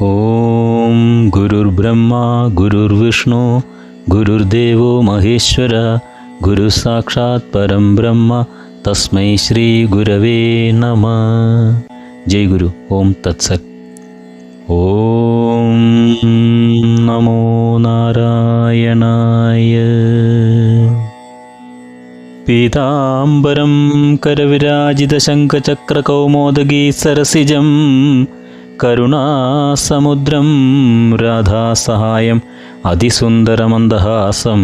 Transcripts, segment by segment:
ഓം ഗുരുർബ്രഹ്മ ഗുരുർവിഷ്ണു ഗുരുർദേവോ മഹേശ്വര ഗുരു സാക്ഷാത് പരം ബ്രഹ്മ തസ്മൈ ശ്രീ ഗുരവേ നമഃ. ജയ് ഗുരു. ഓം തത്സത്. ഓം നമോ നാരായണായ. പീതാംബരം കരവിരാജിതശംഖചക്രകൗമോദഗീ സരസിജം കരുണാസമുദ്രം രാധാസഹായം അതിസുന്ദരമന്ദഹാസം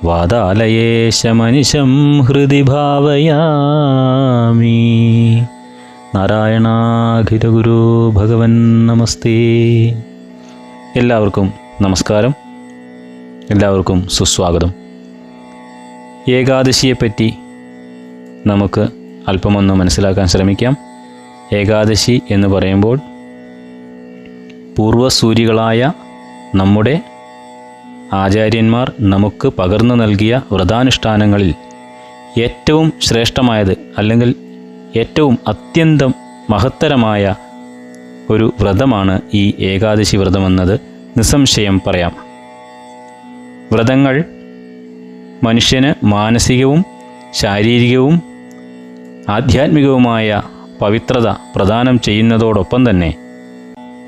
വാതാലയേശമനിശം ഹൃദി ഭാവയാമി. നാരായണാഖിലഗുരു ഭഗവൻ നമസ്തേ. എല്ലാവർക്കും നമസ്കാരം, എല്ലാവർക്കും സുസ്വാഗതം. ഏകാദശിയെപ്പറ്റി നമുക്ക് അല്പമൊന്ന് മനസ്സിലാക്കാൻ ശ്രമിക്കാം. ഏകാദശി എന്ന് പറയുമ്പോൾ പൂർവസൂരികളായ നമ്മുടെ ആചാര്യന്മാർ നമുക്ക് പകർന്നു നൽകിയ വ്രതാനുഷ്ഠാനങ്ങളിൽ ഏറ്റവും ശ്രേഷ്ഠമായത്, അല്ലെങ്കിൽ ഏറ്റവും അത്യന്തം മഹത്തരമായ ഒരു വ്രതമാണ് ഈ ഏകാദശി വ്രതമെന്നത് നിസ്സംശയം പറയാം. വ്രതങ്ങൾ മനുഷ്യന് മാനസികവും ശാരീരികവും ആധ്യാത്മികവുമായ പവിത്രത പ്രദാനം ചെയ്യുന്നതോടൊപ്പം തന്നെ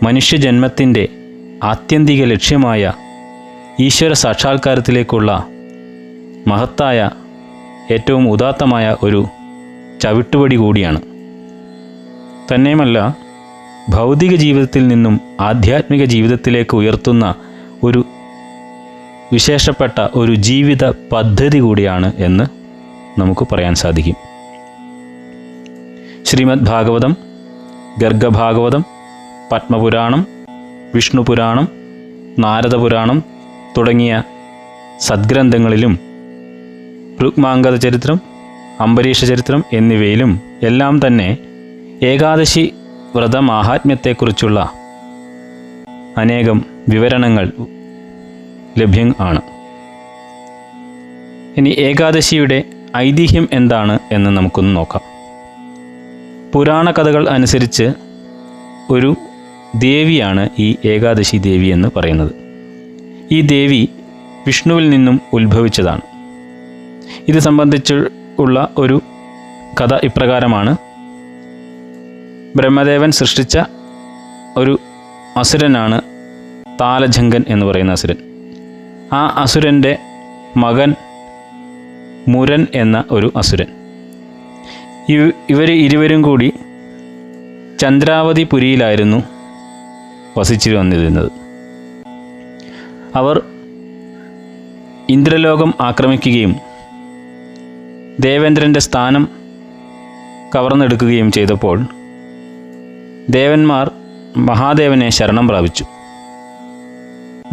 മനുഷ്യജന്മത്തിൻ്റെ ആത്യന്തിക ലക്ഷ്യമായ ഈശ്വര സാക്ഷാത്കാരത്തിലേക്കുള്ള മഹത്തായ ഏറ്റവും ഉദാത്തമായ ഒരു ചവിട്ടുപടി കൂടിയാണ്. തന്നെയുമല്ല, ഭൗതിക ജീവിതത്തിൽ നിന്നും ആധ്യാത്മിക ജീവിതത്തിലേക്ക് ഉയർത്തുന്ന ഒരു വിശേഷപ്പെട്ട ഒരു ജീവിത പദ്ധതി കൂടിയാണ് എന്ന് നമുക്ക് പറയാൻ സാധിക്കും. ശ്രീമദ് ഭാഗവതം, ഗർഗഭാഗവതം, പത്മപുരാണം, വിഷ്ണുപുരാണം, നാരദപുരാണം തുടങ്ങിയ സദ്ഗ്രന്ഥങ്ങളിലും രുക്മാംഗദ ചരിത്രം, അംബരീഷ ചരിത്രം എന്നിവയിലും എല്ലാം തന്നെ ഏകാദശി വ്രതമാഹാത്മ്യത്തെക്കുറിച്ചുള്ള അനേകം വിവരണങ്ങൾ ലഭ്യം ആണ്. ഇനി ഏകാദശിയുടെ ഐതിഹ്യം എന്താണ് എന്ന് നമുക്കൊന്ന് നോക്കാം. പുരാണ കഥകൾ അനുസരിച്ച് ഒരു ദേവിയാണ് ഈ ഏകാദശി ദേവി എന്ന് പറയുന്നത്. ഈ ദേവി വിഷ്ണുവിൽ നിന്നും ഉത്ഭവിച്ചതാണ്. ഇത് സംബന്ധിച്ചുള്ള ഒരു കഥ ഇപ്രകാരമാണ്. ബ്രഹ്മദേവൻ സൃഷ്ടിച്ച ഒരു അസുരനാണ് താലജംഗൻ എന്ന് പറയുന്ന അസുരൻ. ആ അസുരൻ്റെ മകൻ മുരൻ എന്ന ഒരു അസുരൻ. ഇവർ ഇരുവരും കൂടി ചന്ദ്രാവതി പുരിയിലായിരുന്നു വസിച്ചു വന്നിരുന്നത്. അവർ ഇന്ദ്രലോകം ആക്രമിക്കുകയും ദേവേന്ദ്രൻ്റെ സ്ഥാനം കവർന്നെടുക്കുകയും ചെയ്തപ്പോൾ ദേവന്മാർ മഹാദേവനെ ശരണം പ്രാപിച്ചു.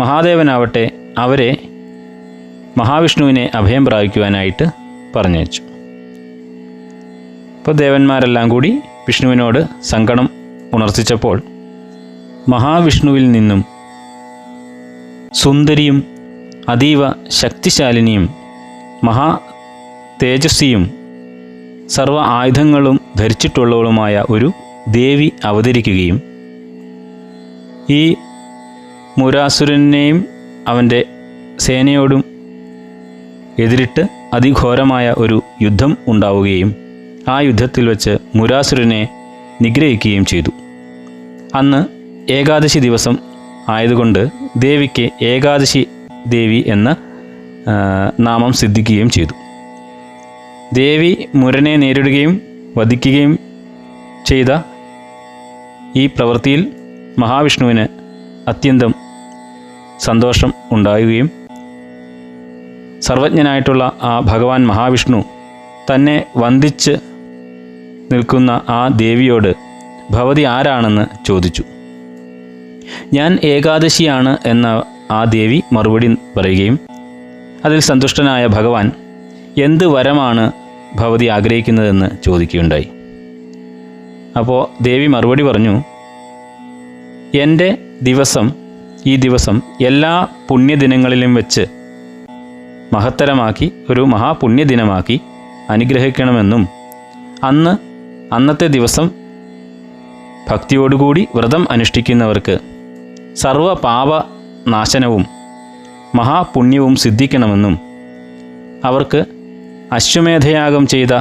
മഹാദേവനാവട്ടെ അവരെ മഹാവിഷ്ണുവിനെ അഭയം പ്രാപിക്കുവാനായിട്ട് പറഞ്ഞയച്ചു. അപ്പോൾ ദേവന്മാരെല്ലാം കൂടി വിഷ്ണുവിനോട് സങ്കടം ഉണർത്തിച്ചപ്പോൾ മഹാവിഷ്ണുവിൽ നിന്നും സുന്ദരിയും അതീവ ശക്തിശാലിനിയും മഹാ തേജസ്വിയും സർവ ആയുധങ്ങളും ധരിച്ചിട്ടുള്ളവളുമായ ഒരു ദേവി അവതരിക്കുകയും ഈ മുരാസുരനെയും അവൻ്റെ സേനയോടും എതിരിട്ട് അതിഘോരമായ ഒരു യുദ്ധം ഉണ്ടാവുകയും ആ യുദ്ധത്തിൽ വച്ച് മുരാസുരനെ നിഗ്രഹിക്കുകയും ചെയ്തു. അന്ന് ഏകാദശി ദിവസം ആയതുകൊണ്ട് ദേവിക്ക് ഏകാദശി ദേവി എന്ന നാമം സിദ്ധിക്കുകയും ചെയ്തു. ദേവി മുരനെ നേരിടുകയും വധിക്കുകയും ചെയ്ത ഈ പ്രവൃത്തിയിൽ മഹാവിഷ്ണുവിന് അത്യന്തം സന്തോഷം ഉണ്ടാവുകയും സർവജ്ഞനായിട്ടുള്ള ആ ഭഗവാൻ മഹാവിഷ്ണു തന്നെ വന്ദിച്ച് നിൽക്കുന്ന ആ ദേവിയോട് ഭവതി ആരാണെന്ന് ചോദിച്ചു. ഞാൻ ഏകാദശിയാണ് എന്ന ആ ദേവി മറുപടി പറയുകയും അതിൽ സന്തുഷ്ടനായ ഭഗവാൻ എന്ത് വരമാണ് ഭവതി ആഗ്രഹിക്കുന്നതെന്ന് ചോദിക്കുകയുണ്ടായി. അപ്പോൾ ദേവി മറുപടി പറഞ്ഞു, എൻ്റെ ഈ ദിവസം എല്ലാ പുണ്യദിനങ്ങളിലും വെച്ച് മഹത്തരമാക്കി ഒരു മഹാപുണ്യദിനമാക്കി അനുഗ്രഹിക്കണമെന്നും അന്നത്തെ ദിവസം ഭക്തിയോടുകൂടി വ്രതം അനുഷ്ഠിക്കുന്നവർക്ക് സർവ പാപനാശനവും മഹാപുണ്യവും സിദ്ധിക്കണമെന്നും അവർക്ക് അശ്വമേധയാഗം ചെയ്ത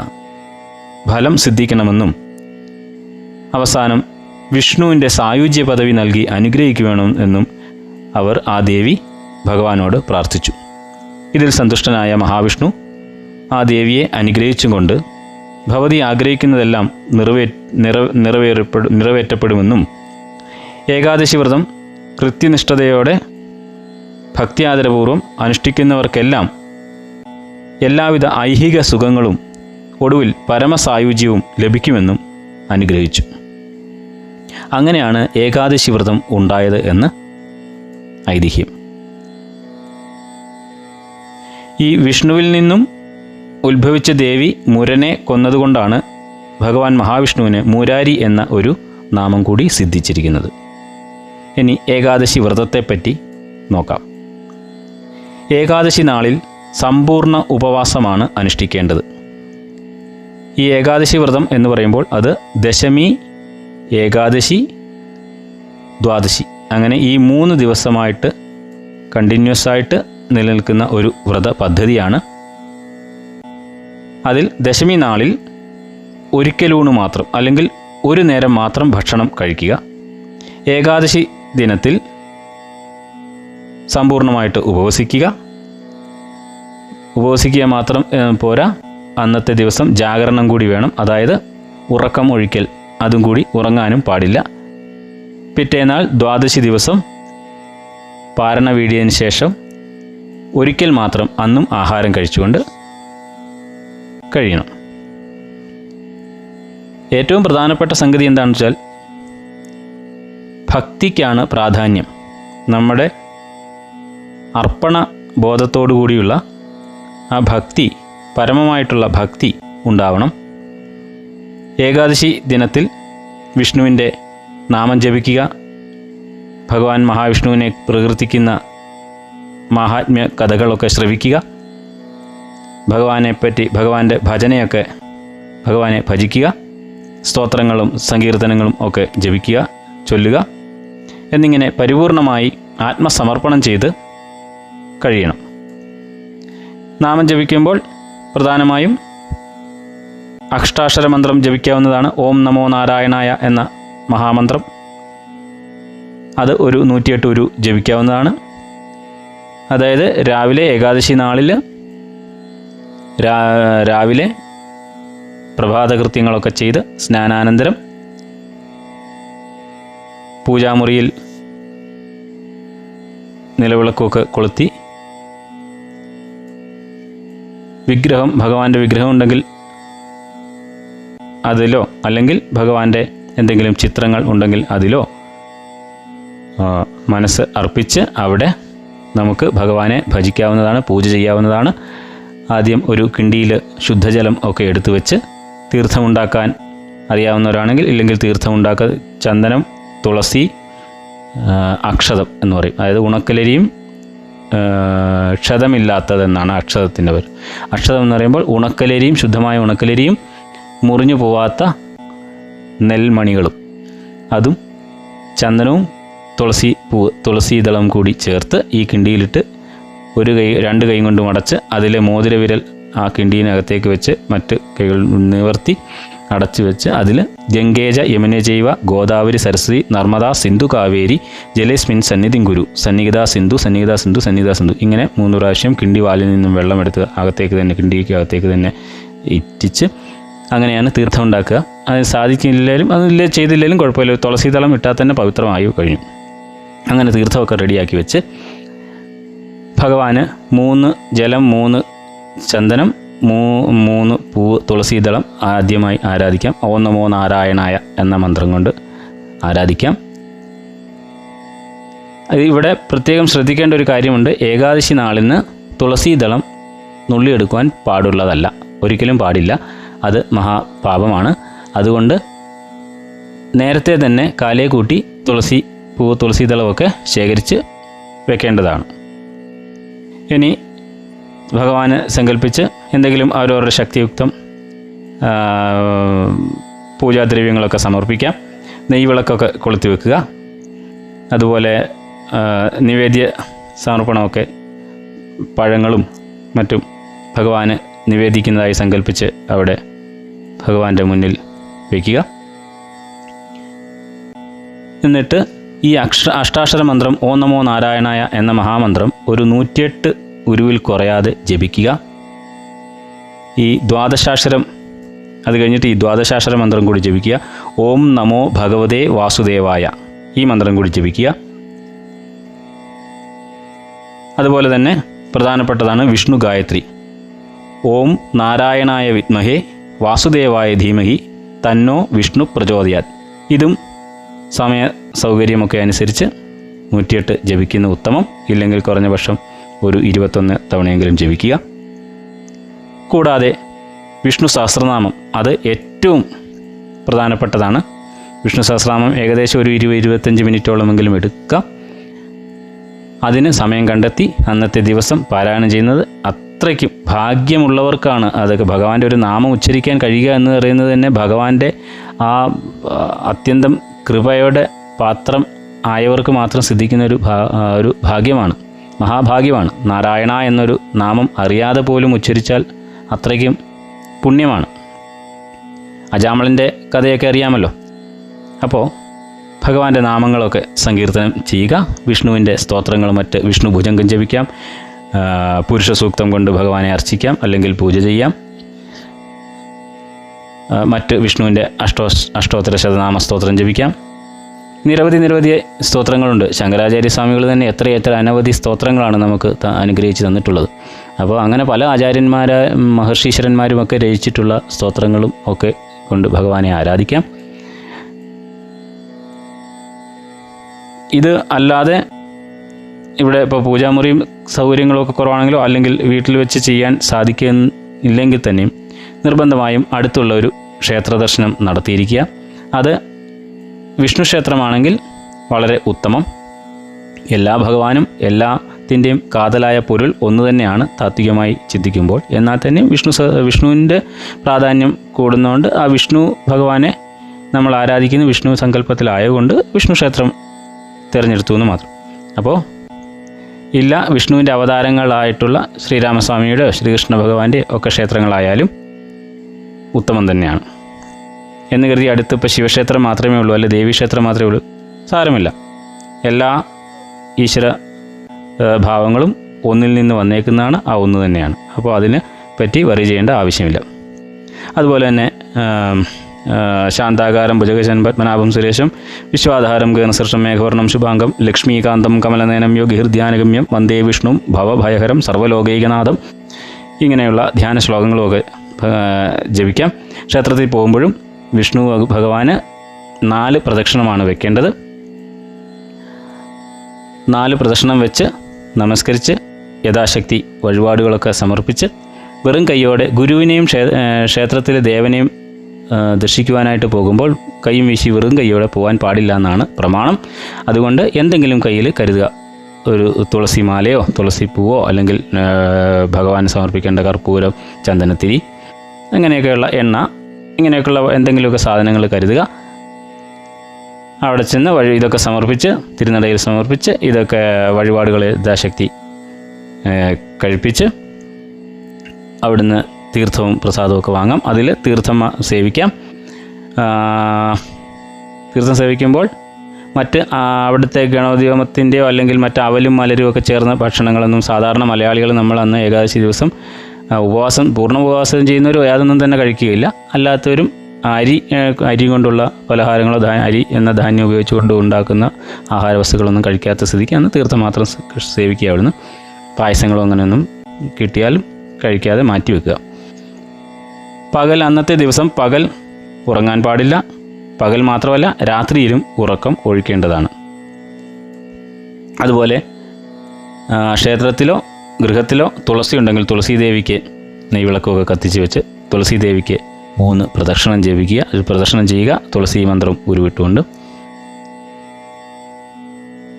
ഫലം സിദ്ധിക്കണമെന്നും അവസാനം വിഷ്ണുവിൻ്റെ സായുജ്യ പദവി നൽകി അനുഗ്രഹിക്കണം എന്നും അവർ ആ ദേവി ഭഗവാനോട് പ്രാർത്ഥിച്ചു. ഇതിൽ സന്തുഷ്ടനായ മഹാവിഷ്ണു ആ ദേവിയെ അനുഗ്രഹിച്ചും കൊണ്ട് ഭവതി ആഗ്രഹിക്കുന്നതെല്ലാം നിറവേറ്റപ്പെടുമെന്നും ഏകാദശി വ്രതം കൃത്യനിഷ്ഠതയോടെ ഭക്തിയാദരപൂർവ്വം അനുഷ്ഠിക്കുന്നവർക്കെല്ലാം എല്ലാവിധ ഐഹിക സുഖങ്ങളും ഒടുവിൽ പരമസായുജ്യവും ലഭിക്കുമെന്നും അനുഗ്രഹിച്ചു. അങ്ങനെയാണ് ഏകാദശി വ്രതം ഉണ്ടായത് എന്ന് ഐതിഹ്യം. ഈ വിഷ്ണുവിൽ നിന്നും ഉത്ഭവിച്ച ദേവി മുരനെ കൊന്നതുകൊണ്ടാണ് ഭഗവാൻ മഹാവിഷ്ണുവിന് മുരാരി എന്ന ഒരു നാമം കൂടി സിദ്ധിച്ചിരിക്കുന്നത്. ഇനി ഏകാദശി വ്രതത്തെപ്പറ്റി നോക്കാം. ഏകാദശി നാളിൽ സമ്പൂർണ്ണ ഉപവാസമാണ് അനുഷ്ഠിക്കേണ്ടത്. ഈ ഏകാദശി വ്രതം എന്ന് പറയുമ്പോൾ അത് ദശമി, ഏകാദശി, ദ്വാദശി അങ്ങനെ ഈ 3 ദിവസമായിട്ട് കണ്ടിന്യൂസ് ആയിട്ട് നിലനിൽക്കുന്ന ഒരു വ്രത പദ്ധതിയാണ്. അതിൽ ദശമി നാളിൽ ഒരിക്കലൂണ് മാത്രം അല്ലെങ്കിൽ ഒരു നേരം മാത്രം ഭക്ഷണം കഴിക്കുക. ഏകാദശി ദിനത്തിൽ സമ്പൂർണ്ണമായിട്ട് ഉപവസിക്കുക മാത്രം പോരാ, അന്നത്തെ ദിവസം ജാഗരണം കൂടി വേണം. അതായത് ഉറക്കം ഒഴിക്കൽ, അതും കൂടി ഉറങ്ങാനും പാടില്ല. പിറ്റേന്നാൾ ദ്വാദശി ദിവസം പാരണ വീടിയതിന് ശേഷം ഒരിക്കൽ മാത്രം അന്നും ആഹാരം കഴിച്ചുകൊണ്ട് കഴിയണം. ഏറ്റവും പ്രധാനപ്പെട്ട സംഗതി എന്താണെന്ന് വെച്ചാൽ ഭക്തിക്കാണ് പ്രാധാന്യം. നമ്മുടെ അർപ്പണ ബോധത്തോടു കൂടിയുള്ള ആ ഭക്തി, പരമമായിട്ടുള്ള ഭക്തി ഉണ്ടാവണം. ഏകാദശി ദിനത്തിൽ വിഷ്ണുവിൻ്റെ നാമം ജപിക്കുക, ഭഗവാൻ മഹാവിഷ്ണുവിനെ പ്രകീർത്തിക്കുന്ന മാഹാത്മ്യ കഥകളൊക്കെ ശ്രവിക്കുക, ഭഗവാനെപ്പറ്റി ഭഗവാന്റെ ഭജനയൊക്കെ ഭഗവാനെ ഭജിക്കുക, സ്തോത്രങ്ങളും സങ്കീർത്തനങ്ങളും ഒക്കെ ജപിക്കുക, ചൊല്ലുക എന്നിങ്ങനെ പരിപൂർണമായി ആത്മസമർപ്പണം ചെയ്ത് കഴിയണം. നാമം ജപിക്കുമ്പോൾ പ്രധാനമായും അഷ്ടാക്ഷര മന്ത്രം ജപിക്കാവുന്നതാണ്. ഓം നമോ നാരായണായ എന്ന മഹാമന്ത്രം, അത് ഒരു 108 ഉരു ജപിക്കാവുന്നതാണ്. അതായത് രാവിലെ ഏകാദശി നാളിൽ രാവിലെ പ്രഭാതകൃത്യങ്ങളൊക്കെ ചെയ്ത് സ്നാനാനന്തരം പൂജാമുറിയിൽ നിലവിളക്കൊക്കെ കൊളുത്തി ഭഗവാന്റെ വിഗ്രഹം ഉണ്ടെങ്കിൽ അതിലോ അല്ലെങ്കിൽ ഭഗവാന്റെ എന്തെങ്കിലും ചിത്രങ്ങൾ ഉണ്ടെങ്കിൽ അതിലോ മനസ്സ് അർപ്പിച്ച് അവിടെ നമുക്ക് ഭഗവാനെ ഭജിക്കാവുന്നതാണ്, പൂജ ചെയ്യാവുന്നതാണ്. ആദ്യം ഒരു കിണ്ടിയിൽ ശുദ്ധജലം ഒക്കെ എടുത്തു വെച്ച് തീർത്ഥമുണ്ടാക്കാൻ അറിയാവുന്നവരാണെങ്കിൽ, ഇല്ലെങ്കിൽ തീർത്ഥമുണ്ടാക്കാൻ ചന്ദനം, തുളസി, അക്ഷതം എന്ന് പറയും. അതായത് ഉണക്കലരിയും ക്ഷതമില്ലാത്തതെന്നാണ് അക്ഷതത്തിൻ്റെ പേര്. അക്ഷതം എന്ന് പറയുമ്പോൾ ഉണക്കലരിയും, ശുദ്ധമായ ഉണക്കലരിയും മുറിഞ്ഞു പോവാത്ത നെൽമണികളും, അതും ചന്ദനവും തുളസീദളം കൂടി ചേർത്ത് ഈ കിണ്ടിയിലിട്ട് രണ്ട് കൈ കൊണ്ട് മടച്ച് അതിലെ മോതിരവിരൽ ആ കിണ്ടിയിനകത്തേക്ക് വെച്ച് മറ്റ് കൈകൾ നിവർത്തി അടച്ചു വെച്ച് അതിൽ ഗംഗേജ യമുനജൈവ ഗോദാവരി സരസ്വതി നർമ്മദ സിന്ധു കാവേരി ജലേസ്മിൻ സന്നിധിം ഗുരു സന്നിഹിത സിന്ധു സന്നിഹിത സിന്ധു സന്നിഹിത സിന്ധു ഇങ്ങനെ 3 പ്രാവശ്യം കിണ്ടി വാലിൽ നിന്നും വെള്ളമെടുത്ത് അകത്തേക്ക് തന്നെ കിണ്ടിക്ക് അകത്തേക്ക് തന്നെ ഇറ്റിച്ച് അങ്ങനെയാണ് തീർത്ഥം ഉണ്ടാക്കുക. അത് സാധിക്കില്ലെങ്കിലും അതില്ല ചെയ്തില്ലെങ്കിലും കുഴപ്പമില്ല. തുളസീദളം ഇട്ടാൽ തന്നെ പവിത്രമായി കഴിഞ്ഞു. അങ്ങനെ തീർത്ഥമൊക്കെ റെഡിയാക്കി വെച്ച് ഭഗവാന് 3 ജലം, 3 ചന്ദനം, 3 പൂവ്, തുളസീദളം ആദ്യമായി ആരാധിക്കാം. ഓം നമോ നാരായണായ എന്ന മന്ത്രം കൊണ്ട് ആരാധിക്കാം. ഇവിടെ പ്രത്യേകം ശ്രദ്ധിക്കേണ്ട ഒരു കാര്യമുണ്ട്. ഏകാദശി നാളിന് തുളസീദളം നുള്ളിയെടുക്കുവാൻ പാടുള്ളതല്ല, ഒരിക്കലും പാടില്ല. അത് മഹാപാപമാണ്. അതുകൊണ്ട് നേരത്തെ തന്നെ കാലേ കൂട്ടി തുളസീദളമൊക്കെ ശേഖരിച്ച് വെക്കേണ്ടതാണ്. ഇനി ഭഗവാന് സങ്കല്പിച്ച് എന്തെങ്കിലും അവരവരുടെ ശക്തിയുക്തം പൂജാദ്രവ്യങ്ങളൊക്കെ സമർപ്പിക്കാം. നെയ്വിളക്കൊക്കെ കൊളുത്തി വെക്കുക. അതുപോലെ നിവേദ്യ സമർപ്പണമൊക്കെ പഴങ്ങളും മറ്റും ഭഗവാന് നിവേദിക്കുന്നതായി സങ്കല്പിച്ച് അവിടെ ഭഗവാന്റെ മുന്നിൽ വയ്ക്കുക. എന്നിട്ട് ഈ അഷ്ടാക്ഷര മന്ത്രം ഓം നമോ നാരായണായ എന്ന മഹാമന്ത്രം ഒരു 108 ഉരുവിൽ കുറയാതെ ജപിക്കുക. ഈ ദ്വാദശാക്ഷരം അത് കഴിഞ്ഞിട്ട് ഈ ദ്വാദശാക്ഷര മന്ത്രം കൂടി ജപിക്കുക. ഓം നമോ ഭഗവതേ വാസുദേവായ ഈ മന്ത്രം കൂടി ജപിക്കുക. അതുപോലെ തന്നെ പ്രധാനപ്പെട്ടതാണ് വിഷ്ണു ഗായത്രി. ഓം നാരായണായ വിദ്മഹേ വാസുദേവായ ധീമഹി തന്നോ വിഷ്ണു പ്രചോദയാത്. ഇതും സമയ സൗകര്യമൊക്കെ അനുസരിച്ച് 108 ജപിക്കുന്ന ഉത്തമം. ഇല്ലെങ്കിൽ കുറഞ്ഞ പക്ഷം ഒരു 21 തവണയെങ്കിലും ജപിക്കുക. കൂടാതെ വിഷ്ണു സഹസ്രനാമം അത് ഏറ്റവും പ്രധാനപ്പെട്ടതാണ്. വിഷ്ണു സഹസ്രനാമം ഏകദേശം ഒരു 20-25 മിനിറ്റോളമെങ്കിലും എടുക്കുക. അതിന് സമയം കണ്ടെത്തി അന്നത്തെ ദിവസം പാരായണം ചെയ്യുന്നത് അത്രയ്ക്കും ഭാഗ്യമുള്ളവർക്കാണ്. അതൊക്കെ ഭഗവാന്റെ ഒരു നാമം ഉച്ചരിക്കാൻ കഴിയുക എന്ന് പറയുന്നത് തന്നെ ഭഗവാന്റെ ആ അത്യന്തം കൃപയുടെ പാത്രം ആയവർക്ക് മാത്രം സിദ്ധിക്കുന്ന ഒരു ഭാഗ്യമാണ്, മഹാഭാഗ്യമാണ്. നാരായണ എന്നൊരു നാമം അറിയാതെ പോലും ഉച്ചരിച്ചാൽ അത്രയ്ക്കും പുണ്യമാണ്. അജാമളൻ്റെ കഥയൊക്കെ അറിയാമല്ലോ. അപ്പോൾ ഭഗവാന്റെ നാമങ്ങളൊക്കെ സങ്കീർത്തനം ചെയ്യുക. വിഷ്ണുവിൻ്റെ സ്തോത്രങ്ങളും മറ്റ് വിഷ്ണു ഭുജംഗം ജപിക്കാം. പുരുഷ സൂക്തം കൊണ്ട് ഭഗവാനെ അർച്ചിക്കാം, അല്ലെങ്കിൽ പൂജ ചെയ്യാം. മറ്റ് വിഷ്ണുവിൻ്റെ അഷ്ടോത്തര ശതനാമ സ്തോത്രം ജപിക്കാം. നിരവധി സ്തോത്രങ്ങളുണ്ട്. ശങ്കരാചാര്യ സ്വാമികൾ തന്നെ എത്ര അനവധി സ്തോത്രങ്ങളാണ് നമുക്ക് അനുഗ്രഹിച്ച് തന്നിട്ടുള്ളത്. അപ്പോൾ അങ്ങനെ പല മഹർഷീശ്വരന്മാരുമൊക്കെ രചിച്ചിട്ടുള്ള സ്തോത്രങ്ങളും ഒക്കെ കൊണ്ട് ഭഗവാനെ ആരാധിക്കാം. ഇത് അല്ലാതെ ഇവിടെ ഇപ്പോൾ പൂജാമുറിയും സൗകര്യങ്ങളൊക്കെ കുറവാണെങ്കിലോ അല്ലെങ്കിൽ വീട്ടിൽ വെച്ച് ചെയ്യാൻ സാധിക്കുന്നില്ലെങ്കിൽ തന്നെയും നിർബന്ധമായും അടുത്തുള്ള ഒരു ക്ഷേത്ര ദർശനം നടത്തിയിരിക്കുക. അത് വിഷ്ണു ക്ഷേത്രമാണെങ്കിൽ വളരെ ഉത്തമം. എല്ലാ ഭഗവാനും എല്ലാത്തിൻ്റെയും കാതലായ പൊരുൾ ഒന്ന് തന്നെയാണ് താത്വികമായി ചിന്തിക്കുമ്പോൾ. എന്നാൽ തന്നെ വിഷ്ണുവിൻ്റെ പ്രാധാന്യം കൂടുന്നതുകൊണ്ട് ആ വിഷ്ണു ഭഗവാനെ നമ്മൾ ആരാധിക്കുന്ന വിഷ്ണു സങ്കല്പത്തിലായതുകൊണ്ട് വിഷ്ണു ക്ഷേത്രം തിരഞ്ഞെടുത്തു എന്ന് മാത്രം. അപ്പോൾ ഇല്ല വിഷ്ണുവിൻ്റെ അവതാരങ്ങളായിട്ടുള്ള ശ്രീരാമസ്വാമിയുടെ ശ്രീകൃഷ്ണ ഭഗവാന്റെ ഒക്കെ ക്ഷേത്രങ്ങളായാലും ഉത്തമം തന്നെയാണ് എന്ന് കരുതി അടുത്ത് ഇപ്പോൾ ശിവക്ഷേത്രം മാത്രമേ ഉള്ളൂ, അല്ലെ ദേവീക്ഷേത്രം മാത്രമേ ഉള്ളൂ, സാരമില്ല. എല്ലാ ഈശ്വര ഭാവങ്ങളും ഒന്നിൽ നിന്ന് വന്നേക്കുന്നതാണ്, ആ ഒന്ന് തന്നെയാണ്. അപ്പോൾ അതിനെ പറ്റി വറി ചെയ്യേണ്ട ആവശ്യമില്ല. അതുപോലെ തന്നെ ശാന്താകാരം ഭുജഗശൻ പത്മനാഭം സുരേശം വിശ്വാധാരം ഗണസൃഷ്ടം മേഘവർണം ശുഭാംഗം ലക്ഷ്മീകാന്തം കമലനയനം യോഗി ഹൃദ്യാനഗമ്യം വന്ദേ വിഷ്ണു ഭവഭയഹരം സർവ്വലോകൈകനാഥം. ഇങ്ങനെയുള്ള ധ്യാന ശ്ലോകങ്ങളുമൊക്കെ ജപിക്കാം. ക്ഷേത്രത്തിൽ പോകുമ്പോഴും വിഷ്ണു ഭഗവാന് 4 പ്രദക്ഷിണമാണ് വെക്കേണ്ടത്. 4 പ്രദക്ഷിണം വെച്ച് നമസ്കരിച്ച് യഥാശക്തി വഴിപാടുകളൊക്കെ സമർപ്പിച്ച് വെറും കൈയോടെ ഗുരുവിനെയും ക്ഷേത്രത്തിലെ ദേവനെയും ദർശിക്കുവാനായിട്ട് പോകുമ്പോൾ കൈയും വീശി വെറും കൈയോടെ പോകാൻ പാടില്ല എന്നാണ് പ്രമാണം. അതുകൊണ്ട് എന്തെങ്കിലും കയ്യിൽ കരുതുക. ഒരു തുളസി മാലയോ തുളസി പൂവോ അല്ലെങ്കിൽ ഭഗവാന് സമർപ്പിക്കേണ്ട കർപ്പൂരം, ചന്ദനത്തിരി, അങ്ങനെയൊക്കെയുള്ള എണ്ണ, ഇങ്ങനെയൊക്കെയുള്ള എന്തെങ്കിലുമൊക്കെ സാധനങ്ങൾ കരുതുക. അവിടെ ചെന്ന് ഇതൊക്കെ സമർപ്പിച്ച് തിരുനടയിൽ സമർപ്പിച്ച് ഇതൊക്കെ വഴിപാടുകൾ യഥാശക്തി കഴിപ്പിച്ച് അവിടുന്ന് തീർത്ഥവും പ്രസാദമൊക്കെ വാങ്ങാം. അതിൽ തീർത്ഥം സേവിക്കാം. തീർത്ഥം സേവിക്കുമ്പോൾ മറ്റ് അവിടുത്തെ ഗണോദ്യമത്തിൻ്റെയോ അല്ലെങ്കിൽ മറ്റ് അവലും മലരും ഒക്കെ ചേർന്ന ഭക്ഷണങ്ങളൊന്നും സാധാരണ മലയാളികൾ നമ്മൾ അന്ന് ഏകാദശി ദിവസം പൂർണ്ണ ഉപവാസം ചെയ്യുന്നവരും യാതൊന്നും തന്നെ കഴിക്കുകയില്ല. അല്ലാത്തവരും അരി കൊണ്ടുള്ള പലഹാരങ്ങളോ അരി എന്ന ധാന്യം ഉപയോഗിച്ചുകൊണ്ട് ഉണ്ടാക്കുന്ന ആഹാര വസ്തുക്കളൊന്നും കഴിക്കാത്ത സ്ഥിതിക്ക് അന്ന് തീർത്ഥം മാത്രം സേവിക്കുക. അവിടുന്ന് പായസങ്ങളോ അങ്ങനെയൊന്നും കിട്ടിയാലും കഴിക്കാതെ മാറ്റിവെക്കുക. അന്നത്തെ ദിവസം പകൽ ഉറങ്ങാൻ പാടില്ല. പകൽ മാത്രമല്ല രാത്രിയിലും ഉറക്കം ഒഴിക്കേണ്ടതാണ്. അതുപോലെ ക്ഷേത്രത്തിലോ ഗൃഹത്തിലോ തുളസി ഉണ്ടെങ്കിൽ തുളസി ദേവിക്ക് നെയ്വിളക്കൊക്കെ കത്തിച്ച് വെച്ച് തുളസി ദേവിക്ക് 3 പ്രദക്ഷിണം ജപിക്കുക. പ്രദക്ഷിണം ചെയ്യുക തുളസി മന്ത്രം ഉരുവിട്ടുകൊണ്ട്.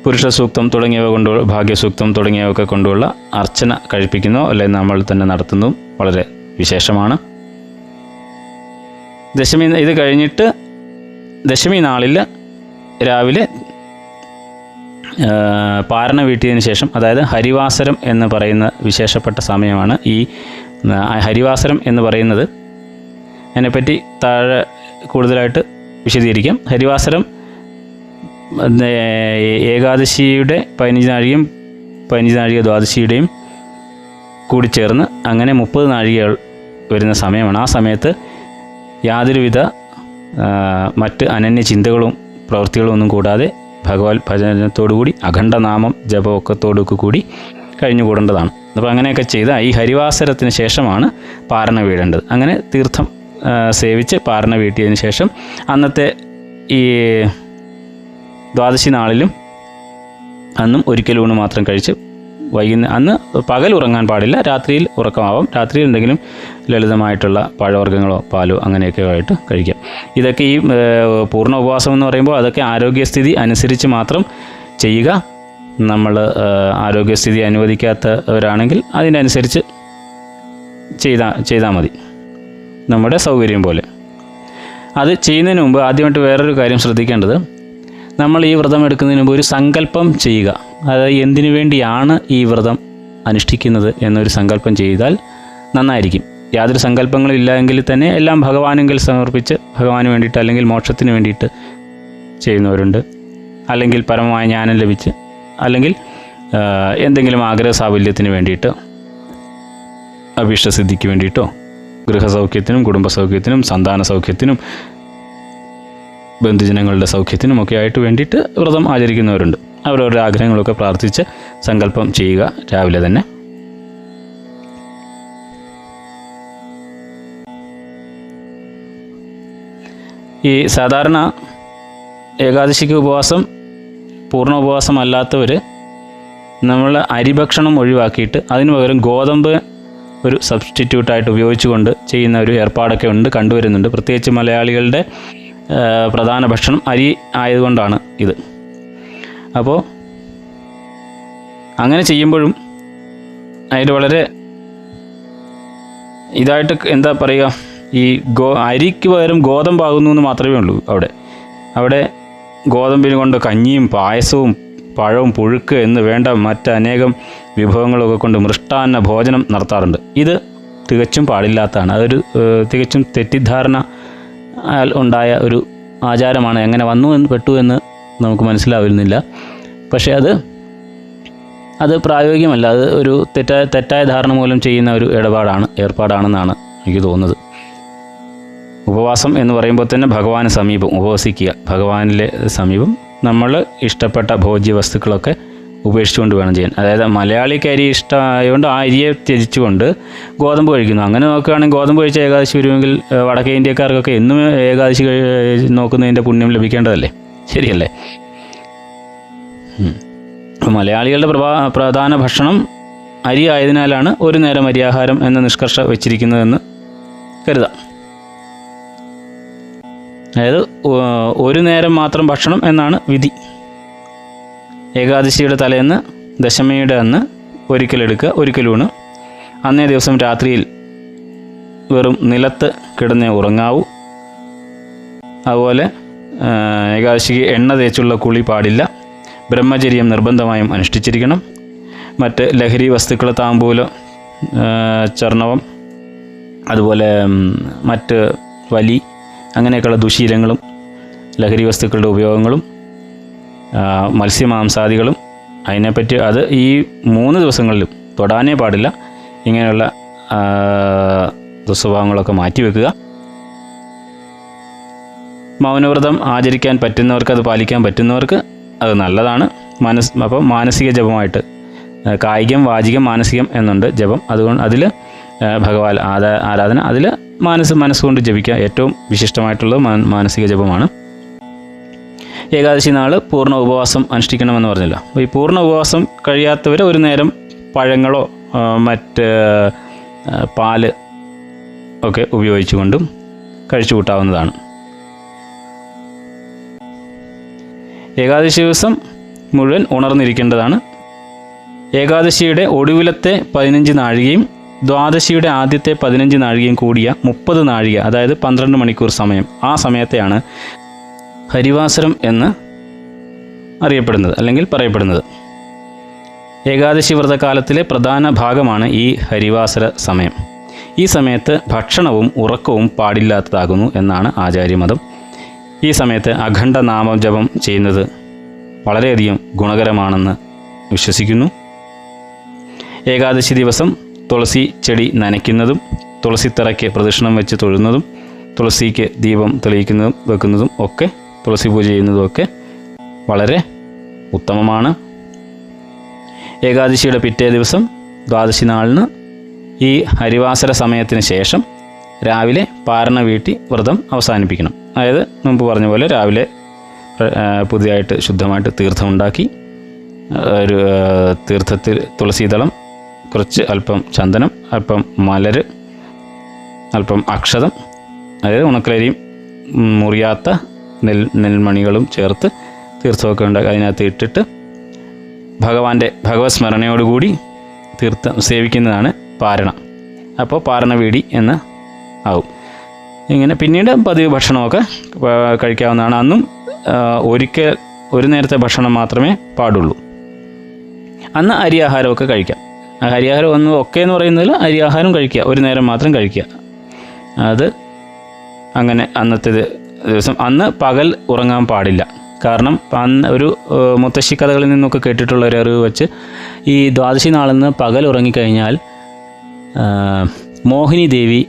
പുരുഷ സൂക്തം തുടങ്ങിയവ കൊണ്ട് ഭാഗ്യസൂക്തം തുടങ്ങിയവയൊക്കെ കൊണ്ടുള്ള അർച്ചന കഴിപ്പിക്കുന്നോ അല്ലെങ്കിൽ നമ്മൾ തന്നെ നടത്തുന്നതും വളരെ വിശേഷമാണ്. ഇത് കഴിഞ്ഞിട്ട് ദശമി നാളിൽ രാവിലെ പാരണ വീട്ടിയതിന് ശേഷം, അതായത് ഹരിവാസരം എന്ന് പറയുന്ന വിശേഷപ്പെട്ട സമയമാണ് ഈ ഹരിവാസരം എന്ന് പറയുന്നത്. അതിനെപ്പറ്റി താഴെ കൂടുതലായിട്ട് വിശദീകരിക്കാം. ഹരിവാസരം ഏകാദശിയുടെ 15 നാഴികയും 15 നാഴിക ദ്വാദശിയുടെയും കൂടി ചേർന്ന് അങ്ങനെ 30 നാഴികകൾ വരുന്ന സമയമാണ്. ആ സമയത്ത് യാതൊരുവിധ മറ്റ് അനന്യ ചിന്തകളും പ്രവൃത്തികളും ഒന്നും കൂടാതെ ഭഗവത് ഭജനത്തോടുകൂടി അഖണ്ഡനാമം ജപമൊക്കത്തോടൊക്കെ കൂടി കഴിഞ്ഞുകൂടേണ്ടതാണ്. അപ്പോൾ അങ്ങനെയൊക്കെ ചെയ്ത ഈ ഹരിവാസരത്തിന് ശേഷമാണ് പാരണ വീഴേണ്ടത്. അങ്ങനെ തീർത്ഥം സേവിച്ച് പാരണ വീട്ടിയതിന് ശേഷം അന്നത്തെ ഈ ദ്വാദശി നാളിലും അന്നും ഒരിക്കലൂണ് മാത്രം കഴിച്ച് അന്ന് പകൽ ഉറങ്ങാൻ പാടില്ല, രാത്രിയിൽ ഉറക്കമാവാം. രാത്രിയിൽ എന്തെങ്കിലും ലളിതമായിട്ടുള്ള പഴവർഗ്ഗങ്ങളോ പാലോ അങ്ങനെയൊക്കെ ആയിട്ട് കഴിക്കാം. ഇതൊക്കെ ഈ പൂർണ്ണ ഉപവാസം എന്ന് പറയുമ്പോൾ അതൊക്കെ ആരോഗ്യസ്ഥിതി അനുസരിച്ച് മാത്രം ചെയ്യുക. നമ്മൾ ആരോഗ്യസ്ഥിതി അനുവദിക്കാത്തവരാണെങ്കിൽ അതിനനുസരിച്ച് ചെയ്താൽ മതി, നമ്മുടെ സൗകര്യം പോലെ. അത് ചെയ്യുന്നതിന് മുമ്പ് ആദ്യമായിട്ട് വേറൊരു കാര്യം ശ്രദ്ധിക്കേണ്ടത്, നമ്മൾ ഈ വ്രതം എടുക്കുന്നതിന് മുമ്പ് ഒരു സങ്കല്പം ചെയ്യുക. അതായത് എന്തിനു വേണ്ടിയാണ് ഈ വ്രതം അനുഷ്ഠിക്കുന്നത് എന്നൊരു സങ്കല്പം ചെയ്താൽ നന്നായിരിക്കും. യാതൊരു സങ്കല്പങ്ങളും ഇല്ല എങ്കിൽ തന്നെ എല്ലാം ഭഗവാനെങ്കിൽ സമർപ്പിച്ച് ഭഗവാന് വേണ്ടിയിട്ട് അല്ലെങ്കിൽ മോക്ഷത്തിന് വേണ്ടിയിട്ട് ചെയ്യുന്നവരുണ്ട്, അല്ലെങ്കിൽ പരമമായ ജ്ഞാനം ലഭിച്ച്, അല്ലെങ്കിൽ എന്തെങ്കിലും ആഗ്രഹ സാഫല്യത്തിന് വേണ്ടിയിട്ട്, അഭീഷ്ടസിദ്ധിക്ക് വേണ്ടിയിട്ടോ, ഗൃഹസൗഖ്യത്തിനും കുടുംബസൗഖ്യത്തിനും സന്താന സൗഖ്യത്തിനും ബന്ധുജനങ്ങളുടെ സൗഖ്യത്തിനും ഒക്കെ ആയിട്ട് വേണ്ടിയിട്ട് വ്രതം ആചരിക്കുന്നവരുണ്ട്. അവരവരുടെ ആഗ്രഹങ്ങളൊക്കെ പ്രാർത്ഥിച്ച് സങ്കല്പം ചെയ്യുക രാവിലെ തന്നെ. ഈ സാധാരണ ഏകാദശിക്ക് ഉപവാസം, പൂർണ്ണ ഉപവാസം അല്ലാത്തവർ നമ്മൾ അരിഭക്ഷണം ഒഴിവാക്കിയിട്ട് അതിന് പകരം ഗോതമ്പ് ഒരു സബ്സ്റ്റിറ്റ്യൂട്ടായിട്ട് ഉപയോഗിച്ചുകൊണ്ട് ചെയ്യുന്ന ഒരു ഏർപ്പാടൊക്കെ കണ്ടുവരുന്നുണ്ട്. പ്രത്യേകിച്ച് മലയാളികളുടെ പ്രധാന ഭക്ഷണം അരി ആയതുകൊണ്ടാണ് ഇത്. അപ്പോൾ അങ്ങനെ ചെയ്യുമ്പോഴും അതിൽ വളരെ ഇതായിട്ട് എന്താ പറയുക, ഈ അരിക്ക് പകരം ഗോതമ്പാകുന്നു എന്ന് മാത്രമേ ഉള്ളൂ. അവിടെ ഗോതമ്പിന് കൊണ്ട് കഞ്ഞിയും പായസവും പഴവും പുഴുക്ക് എന്ന് വേണ്ട മറ്റനേകം വിഭവങ്ങളൊക്കെ കൊണ്ട് മൃഷ്ടാന്ന ഭോജനം നടത്താറുണ്ട്. ഇത് തികച്ചും പാടില്ലാത്തതാണ്. അതൊരു തികച്ചും തെറ്റിദ്ധാരണ ഉണ്ടായ ഒരു ആചാരമാണ്. എങ്ങനെ പെട്ടു എന്ന് നമുക്ക് മനസ്സിലാവുന്നില്ല. പക്ഷേ അത് പ്രായോഗികമല്ല. അത് ഒരു തെറ്റായ ധാരണ മൂലം ചെയ്യുന്ന ഒരു ഏർപ്പാടാണെന്നാണ് എനിക്ക് തോന്നുന്നത്. ഉപവാസം എന്ന് പറയുമ്പോൾ തന്നെ ഭഗവാന് സമീപം ഉപവസിക്കുക, ഭഗവാനിലെ സമീപം നമ്മൾ ഇഷ്ടപ്പെട്ട ഭോജ്യ വസ്തുക്കളൊക്കെ ഉപേക്ഷിച്ചുകൊണ്ട് വേണം ചെയ്യാൻ. അതായത് മലയാളിക്ക് അരി ഇഷ്ടമായതുകൊണ്ട് ആ അരിയെ ത്യജിച്ചുകൊണ്ട് ഗോതമ്പ് കഴിക്കുന്നു. അങ്ങനെ നോക്കുകയാണെങ്കിൽ ഗോതമ്പ് കഴിച്ച ഏകാദശി വരുമെങ്കിൽ വടക്കേ ഇന്ത്യക്കാർക്കൊക്കെ എന്നും ഏകാദശി നോക്കുന്നതിൻ്റെ പുണ്യം ലഭിക്കേണ്ടതല്ലേ? ശരിയല്ലേ? മലയാളികളുടെ പ്രധാന ഭക്ഷണം അരി ആയതിനാലാണ് ഒരു നേരം അരിയാഹാരം എന്ന നിഷ്കർഷ വെച്ചിരിക്കുന്നതെന്ന് കരുതാം. അതായത് ഒരു നേരം മാത്രം ഭക്ഷണം എന്നാണ് വിധി. ഏകാദശിയുടെ തലേന്ന് ദശമിയുടെ അന്ന് ഒരിക്കലെടുക്കുക, ഒരിക്കലൂണ്. അന്നേ ദിവസം രാത്രിയിൽ വെറും നിലത്ത് കിടന്നേ ഉറങ്ങാവൂ. അതുപോലെ ഏകാദശിക്ക് എണ്ണ തേച്ചുള്ള കുളി പാടില്ല. ബ്രഹ്മചര്യം നിർബന്ധമായും അനുഷ്ഠിച്ചിരിക്കണം. മറ്റ് ലഹരി വസ്തുക്കൾ, താമ്പൂലം, ചർണവം, അതുപോലെ മറ്റ് വലി, അങ്ങനെയൊക്കെയുള്ള ദുശീലങ്ങളും ലഹരി വസ്തുക്കളുടെ ഉപയോഗങ്ങളും മത്സ്യമാംസാദികളും അതിനെപ്പറ്റി ഈ 3 ദിവസങ്ങളിലും തൊടാനേ പാടില്ല. ഇങ്ങനെയുള്ള ദുസ്വഭാവങ്ങളൊക്കെ മാറ്റിവെക്കുക. മൗനവ്രതം ആചരിക്കാൻ പറ്റുന്നവർക്ക്, അത് പാലിക്കാൻ പറ്റുന്നവർക്ക് അത് നല്ലതാണ്. അപ്പം മാനസിക ജപമായിട്ട് കായികം, വാചികം, മാനസികം എന്നുണ്ട് ജപം. അതുകൊണ്ട് അതിൽ ഭഗവാൻ ആരാധന, അതിൽ മനസ്സുകൊണ്ട് ജപിക്കുക. ഏറ്റവും വിശിഷ്ടമായിട്ടുള്ളത് മാനസിക ജപമാണ്. ഏകാദശി നാൾ പൂർണ്ണ ഉപവാസം അനുഷ്ഠിക്കണമെന്ന് പറഞ്ഞല്ലോ. അപ്പോൾ ഈ പൂർണ്ണ ഉപവാസം കഴിയാത്തവർ ഒരു നേരം പഴങ്ങളോ മറ്റ് പാല് ഒക്കെ ഉപയോഗിച്ചുകൊണ്ടും കഴിച്ചു കൂട്ടാവുന്നതാണ്. ഏകാദശി ദിവസം മുഴുവൻ ഉണർന്നിരിക്കേണ്ടതാണ്. ഏകാദശിയുടെ ഒടുവിലത്തെ 15 നാഴികയും ദ്വാദശിയുടെ ആദ്യത്തെ 15 നാഴികയും കൂടിയ 30 നാഴിക, അതായത് 12 മണിക്കൂർ സമയം, ആ സമയത്തെയാണ് ഹരിവാസരം എന്ന് അറിയപ്പെടുന്നത് അല്ലെങ്കിൽ പറയപ്പെടുന്നത്. ഏകാദശി വ്രതകാലത്തിലെ പ്രധാന ഭാഗമാണ് ഈ ഹരിവാസര സമയം. ഈ സമയത്ത് ഭക്ഷണവും ഉറക്കവും പാടില്ലാത്തതാകുന്നു എന്നാണ് ആചാര്യമതം. ഈ സമയത്ത് അഖണ്ഡ നാമജപം ചെയ്യുന്നത് വളരെയധികം ഗുണകരമാണെന്ന് വിശ്വസിക്കുന്നു. ഏകാദശി ദിവസം തുളസി ചെടി നനയ്ക്കുന്നതും തുളസിത്തറയ്ക്ക് പ്രദക്ഷിണം വെച്ച് തൊഴുന്നതും തുളസിക്ക് ദീപം തെളിയിക്കുന്നതും വെക്കുന്നതും ഒക്കെ തുളസി പൂജ ചെയ്യുന്നതുമൊക്കെ വളരെ ഉത്തമമാണ്. ഏകാദശിയുടെ പിറ്റേ ദിവസം ദ്വാദശി നാളിന് ഈ ഹരിവാസര സമയത്തിന് ശേഷം രാവിലെ പാരണ വീട്ടി വ്രതം അവസാനിപ്പിക്കണം. അതായത് മുമ്പ് പറഞ്ഞ പോലെ രാവിലെ പുതിയതായിട്ട് ശുദ്ധമായിട്ട് തീർത്ഥമുണ്ടാക്കി ഒരു തീർത്ഥത്തിൽ തുളസീദളം, കുറച്ച് അല്പം ചന്ദനം, അല്പം മലര്, അല്പം അക്ഷതം, അതായത് ഉണക്കലരിയും മുറിയാത്ത നെൽമണികളും ചേർത്ത് തീർത്ഥമൊക്കെ ഉണ്ടാക്കി അതിനകത്ത് ഇട്ടിട്ട് ഭഗവത് സ്മരണയോടുകൂടി തീർത്ഥം സേവിക്കുന്നതാണ് പാരണ. അപ്പോൾ പാരണ വീടി എന്ന് ആവും. ഇങ്ങനെ പിന്നീട് പതിവ് ഭക്ഷണമൊക്കെ കഴിക്കാവുന്നതാണ്. അന്നും ഒരു നേരത്തെ ഭക്ഷണം മാത്രമേ പാടുള്ളൂ. അന്ന് അരിയാഹാരമൊക്കെ കഴിക്കാം. അരിയാഹാരം ഒന്നും ഒക്കെ എന്ന് പറയുന്നതിൽ അരിയാഹാരം കഴിക്കുക, ഒരു നേരം മാത്രം കഴിക്കുക. അത് അങ്ങനെ അന്നത്തെ ദിവസം അന്ന് പകൽ ഉറങ്ങാൻ പാടില്ല. കാരണം അന്ന് ഒരു മുത്തശ്ശി കഥകളിൽ നിന്നൊക്കെ കേട്ടിട്ടുള്ള ഒരു അറിവ് വെച്ച് ഈ ദ്വാദശി നാളിൽ പകൽ ഉറങ്ങിക്കഴിഞ്ഞാൽ മോഹിനി ദേവി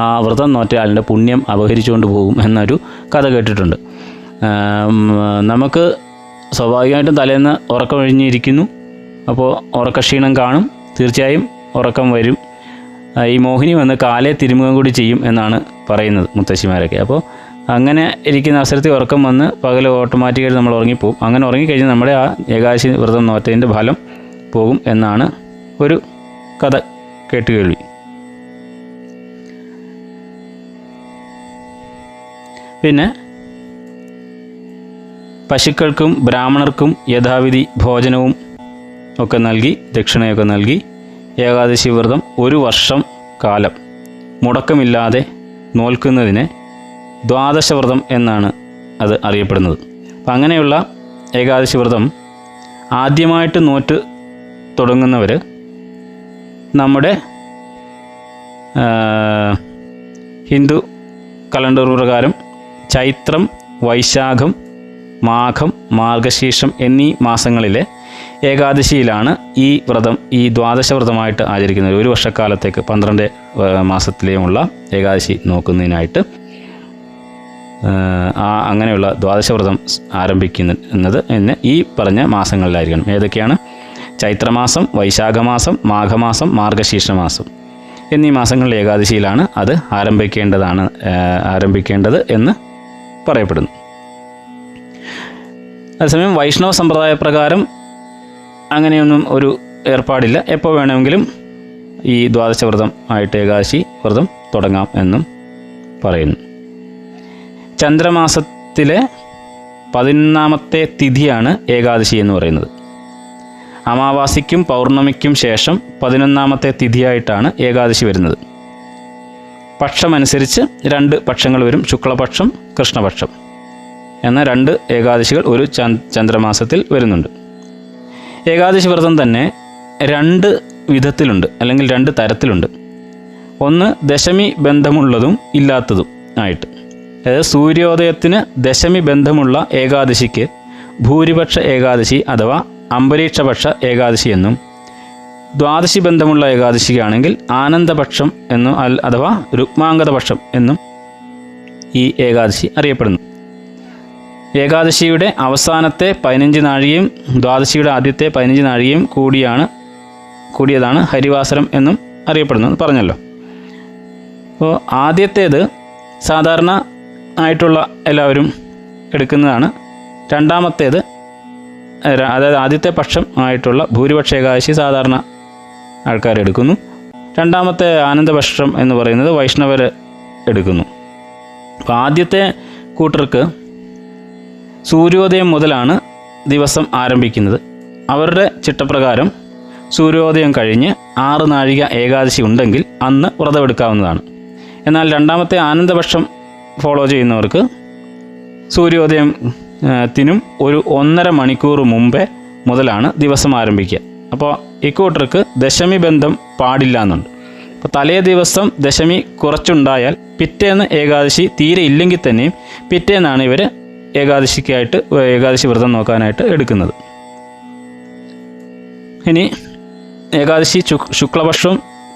ആ വ്രതം നോറ്റയാളിൻ്റെ പുണ്യം അപഹരിച്ചുകൊണ്ട് പോകും എന്നൊരു കഥ കേട്ടിട്ടുണ്ട്. നമുക്ക് സ്വാഭാവികമായിട്ടും തലേന്ന് ഉറക്കം ഒഴിഞ്ഞിരിക്കുന്നു, അപ്പോൾ ഉറക്കക്ഷീണം കാണും, തീർച്ചയായും ഉറക്കം വരും. ഈ മോഹിനി വന്ന് കാലേ തിരുമുഖം കൂടി ചെയ്യും എന്നാണ് പറയുന്നത് മുത്തശ്ശിമാരൊക്കെ. അപ്പോൾ അങ്ങനെ ഇരിക്കുന്ന അവസരത്തിൽ ഉറക്കം വന്ന് പകൽ ഓട്ടോമാറ്റിക്കായിട്ട് നമ്മൾ ഉറങ്ങിപ്പോവും. അങ്ങനെ ഉറങ്ങിക്കഴിഞ്ഞാൽ നമ്മുടെ ആ ഏകാദശി വ്രതം നോറ്റതിൻ്റെ ഫലം പോകും എന്നാണ് ഒരു കഥ കേട്ടുകേൾവി. പിന്നെ പശുക്കൾക്കും ബ്രാഹ്മണർക്കും യഥാവിധി ഭോജനവും ഒക്കെ നൽകി ദക്ഷിണയൊക്കെ നൽകി ഏകാദശി വ്രതം ഒരു വർഷം കാലം മുടക്കമില്ലാതെ നോൽക്കുന്നതിനെ ദ്വാദശവ്രതം എന്നാണ് അത് അറിയപ്പെടുന്നത്. അപ്പം അങ്ങനെയുള്ള ഏകാദശി വ്രതം ആദ്യമായിട്ട് നോറ്റ് തുടങ്ങുന്നവർ നമ്മുടെ ഹിന്ദു കലണ്ടർ പ്രകാരം ചൈത്രം, വൈശാഖം, മാഘം, മാർഗശീർഷം എന്നീ മാസങ്ങളിലെ ഏകാദശിയിലാണ് ഈ വ്രതം, ഈ ദ്വാദശവ്രതമായിട്ട് ആചരിക്കുന്നത്. ഒരു വർഷക്കാലത്തേക്ക് 12 മാസത്തിലെയുമുള്ള ഏകാദശി നോക്കുന്നതിനായിട്ട് അങ്ങനെയുള്ള ദ്വാദശവ്രതം ആരംഭിക്കുന്നത് എന്ന് ഈ പറഞ്ഞ മാസങ്ങളിലായിരിക്കണം. ഏതൊക്കെയാണ്? ചൈത്രമാസം, വൈശാഖമാസം, മാഘമാസം, മാർഗശീർഷമാസം എന്നീ മാസങ്ങളിലെ ഏകാദശിയിലാണ് അത് ആരംഭിക്കേണ്ടത് എന്ന് പറയപ്പെടുന്നു. അതേസമയം വൈഷ്ണവ സമ്പ്രദായ പ്രകാരം അങ്ങനെയൊന്നും ഒരു ഏർപ്പാടില്ല. എപ്പോൾ വേണമെങ്കിലും ഈ ദ്വാദശവ്രതം ആയിട്ട് ഏകാദശി വ്രതം തുടങ്ങാം എന്നും പറയുന്നു. ചന്ദ്രമാസത്തിലെ 11ാമത്തെ തിഥിയാണ് ഏകാദശി എന്ന് പറയുന്നത്. അമാവാസിക്കും പൗർണമിക്കും ശേഷം 11ാമത്തെ തിഥിയായിട്ടാണ് ഏകാദശി വരുന്നത്. പക്ഷമനുസരിച്ച് 2 പക്ഷങ്ങൾ വരും. ശുക്ലപക്ഷം, കൃഷ്ണപക്ഷം എന്ന 2 ഏകാദശികൾ ഒരു ചന്ദ്രമാസത്തിൽ വരുന്നുണ്ട്. ഏകാദശി വ്രതം തന്നെ 2 വിധത്തിലുണ്ട്, അല്ലെങ്കിൽ 2 തരത്തിലുണ്ട്. ഒന്ന് ദശമി ബന്ധമുള്ളതും ഇല്ലാത്തതും ആയിട്ട്. അതായത് സൂര്യോദയത്തിന് ദശമി ബന്ധമുള്ള ഏകാദശിക്ക് ഭൂരിപക്ഷ ഏകാദശി അഥവാ അംബരീക്ഷപക്ഷ ഏകാദശി എന്നും, ദ്വാദശി ബന്ധമുള്ള ഏകാദശിക്കാണെങ്കിൽ ആനന്ദപക്ഷം എന്നും അഥവാ രുക്മാംഗതപക്ഷം എന്നും ഈ ഏകാദശി അറിയപ്പെടുന്നു. ഏകാദശിയുടെ അവസാനത്തെ 15 നാഴികയും ദ്വാദശിയുടെ ആദ്യത്തെ 15 നാഴികയും കൂടിയതാണ് ഹരിവാസരം എന്നും അറിയപ്പെടുന്നു പറഞ്ഞല്ലോ. അപ്പോൾ ആദ്യത്തേത് സാധാരണ ആയിട്ടുള്ള എല്ലാവരും എടുക്കുന്നതാണ്. രണ്ടാമത്തേത്, അതായത് ആദ്യത്തെ പക്ഷം ആയിട്ടുള്ള ഭൂരിപക്ഷ ഏകാദശി സാധാരണ ആൾക്കാരെടുക്കുന്നു. രണ്ടാമത്തെ ആനന്ദപക്ഷം എന്ന് പറയുന്നത് വൈഷ്ണവർ എടുക്കുന്നു. അപ്പോൾ ആദ്യത്തെ കൂട്ടർക്ക് സൂര്യോദയം മുതലാണ് ദിവസം ആരംഭിക്കുന്നത്. അവരുടെ ചിട്ടപ്രകാരം സൂര്യോദയം കഴിഞ്ഞ് 6 നാഴിക ഏകാദശി ഉണ്ടെങ്കിൽ അന്ന് വ്രതമെടുക്കാവുന്നതാണ്. എന്നാൽ രണ്ടാമത്തെ ആനന്ദപക്ഷം ഫോളോ ചെയ്യുന്നവർക്ക് സൂര്യോദയം ത്തിനും ഒരു 1.5 മണിക്കൂർ മുമ്പേ മുതലാണ് ദിവസം ആരംഭിക്കുക. അപ്പോൾ ഇക്കൂട്ടർക്ക് ദശമി ബന്ധം പാടില്ല എന്നുണ്ട്. അപ്പോൾ തലേ ദിവസം ദശമി കുറച്ചുണ്ടായാൽ പിറ്റേന്ന് ഏകാദശി തീരെ ഇല്ലെങ്കിൽ തന്നെയും പിറ്റേന്നാണ് ഇവർ ഏകാദശി വ്രതം നോക്കാനായിട്ട് എടുക്കുന്നത്. ഇനി ഏകാദശി ശുക്ലപക്ഷം,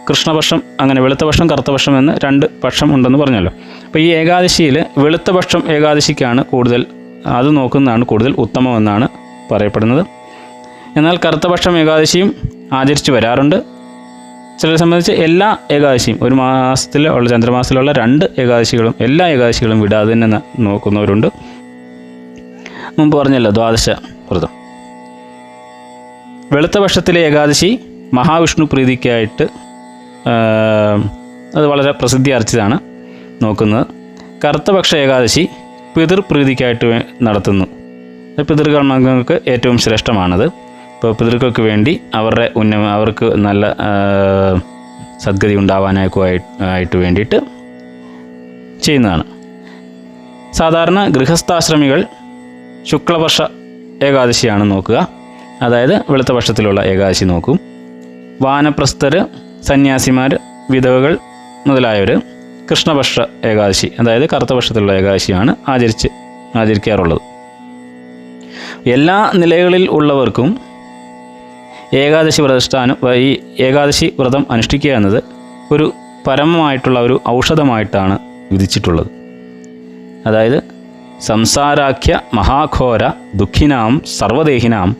കൃഷ്ണപക്ഷം, അങ്ങനെ വെളുത്തപക്ഷം, കറുത്തപക്ഷം എന്ന് 2 പക്ഷം ഉണ്ടെന്ന് പറഞ്ഞല്ലോ. അപ്പോൾ ഈ ഏകാദശിയിൽ വെളുത്തപക്ഷം ഏകാദശിക്കാണ് കൂടുതൽ, അത് നോക്കുന്നതാണ് കൂടുതൽ ഉത്തമമെന്നാണ് പറയപ്പെടുന്നത്. എന്നാൽ കറുത്തപക്ഷം ഏകാദശിയും ആചരിച്ചു വരാറുണ്ട്. ചിലരെ സംബന്ധിച്ച് എല്ലാ ഏകാദശിയും, ഒരു മാസത്തിലുള്ള ചന്ദ്രമാസത്തിലുള്ള 2 ഏകാദശികളും എല്ലാ ഏകാദശികളും വിടാതെ തന്നെ നോക്കുന്നവരുണ്ട്. മുമ്പ് പറഞ്ഞല്ലോ ദ്വാദശ വ്രതം. വെളുത്തപക്ഷത്തിലെ ഏകാദശി മഹാവിഷ്ണു പ്രീതിക്കായിട്ട് അത് വളരെ പ്രസിദ്ധി ആർജിച്ചതാണ് നോക്കുന്നത്. കറുത്തപക്ഷ ഏകാദശി പിതൃപ്രീതിക്കായിട്ട് നടത്തുന്നു. പിതൃകർമ്മങ്ങൾക്ക് ഏറ്റവും ശ്രേഷ്ഠമാണത്. ഇപ്പോൾ പിതൃക്കൾക്ക് വേണ്ടി അവർക്ക് നല്ല സദ്ഗതി ഉണ്ടാവാനായിട്ട് വേണ്ടിയിട്ട് ചെയ്യുന്നതാണ്. സാധാരണ ഗൃഹസ്ഥാശ്രമികൾ ശുക്ലപക്ഷ ഏകാദശിയാണ് നോക്കുക, അതായത് വെളുത്തപക്ഷത്തിലുള്ള ഏകാദശി നോക്കും. വാനപ്രസ്ഥർ, സന്യാസിമാർ, വിധവകൾ കൃഷ്ണപക്ഷ ഏകാദശി, അതായത് കറുത്തപക്ഷത്തിലുള്ള ഏകാദശിയാണ് ആചരിക്കാറുള്ളത്. എല്ലാ നിലകളിൽ ഉള്ളവർക്കും ഈ ഏകാദശി വ്രതം അനുഷ്ഠിക്കുക എന്നത് ഒരു പരമമായിട്ടുള്ള ഒരു ഔഷധമായിട്ടാണ് വിധിച്ചിട്ടുള്ളത്. അതായത് സംസാരാഖ്യ മഹാഘോര ദുഃഖിനാം സർവദേഹിനാം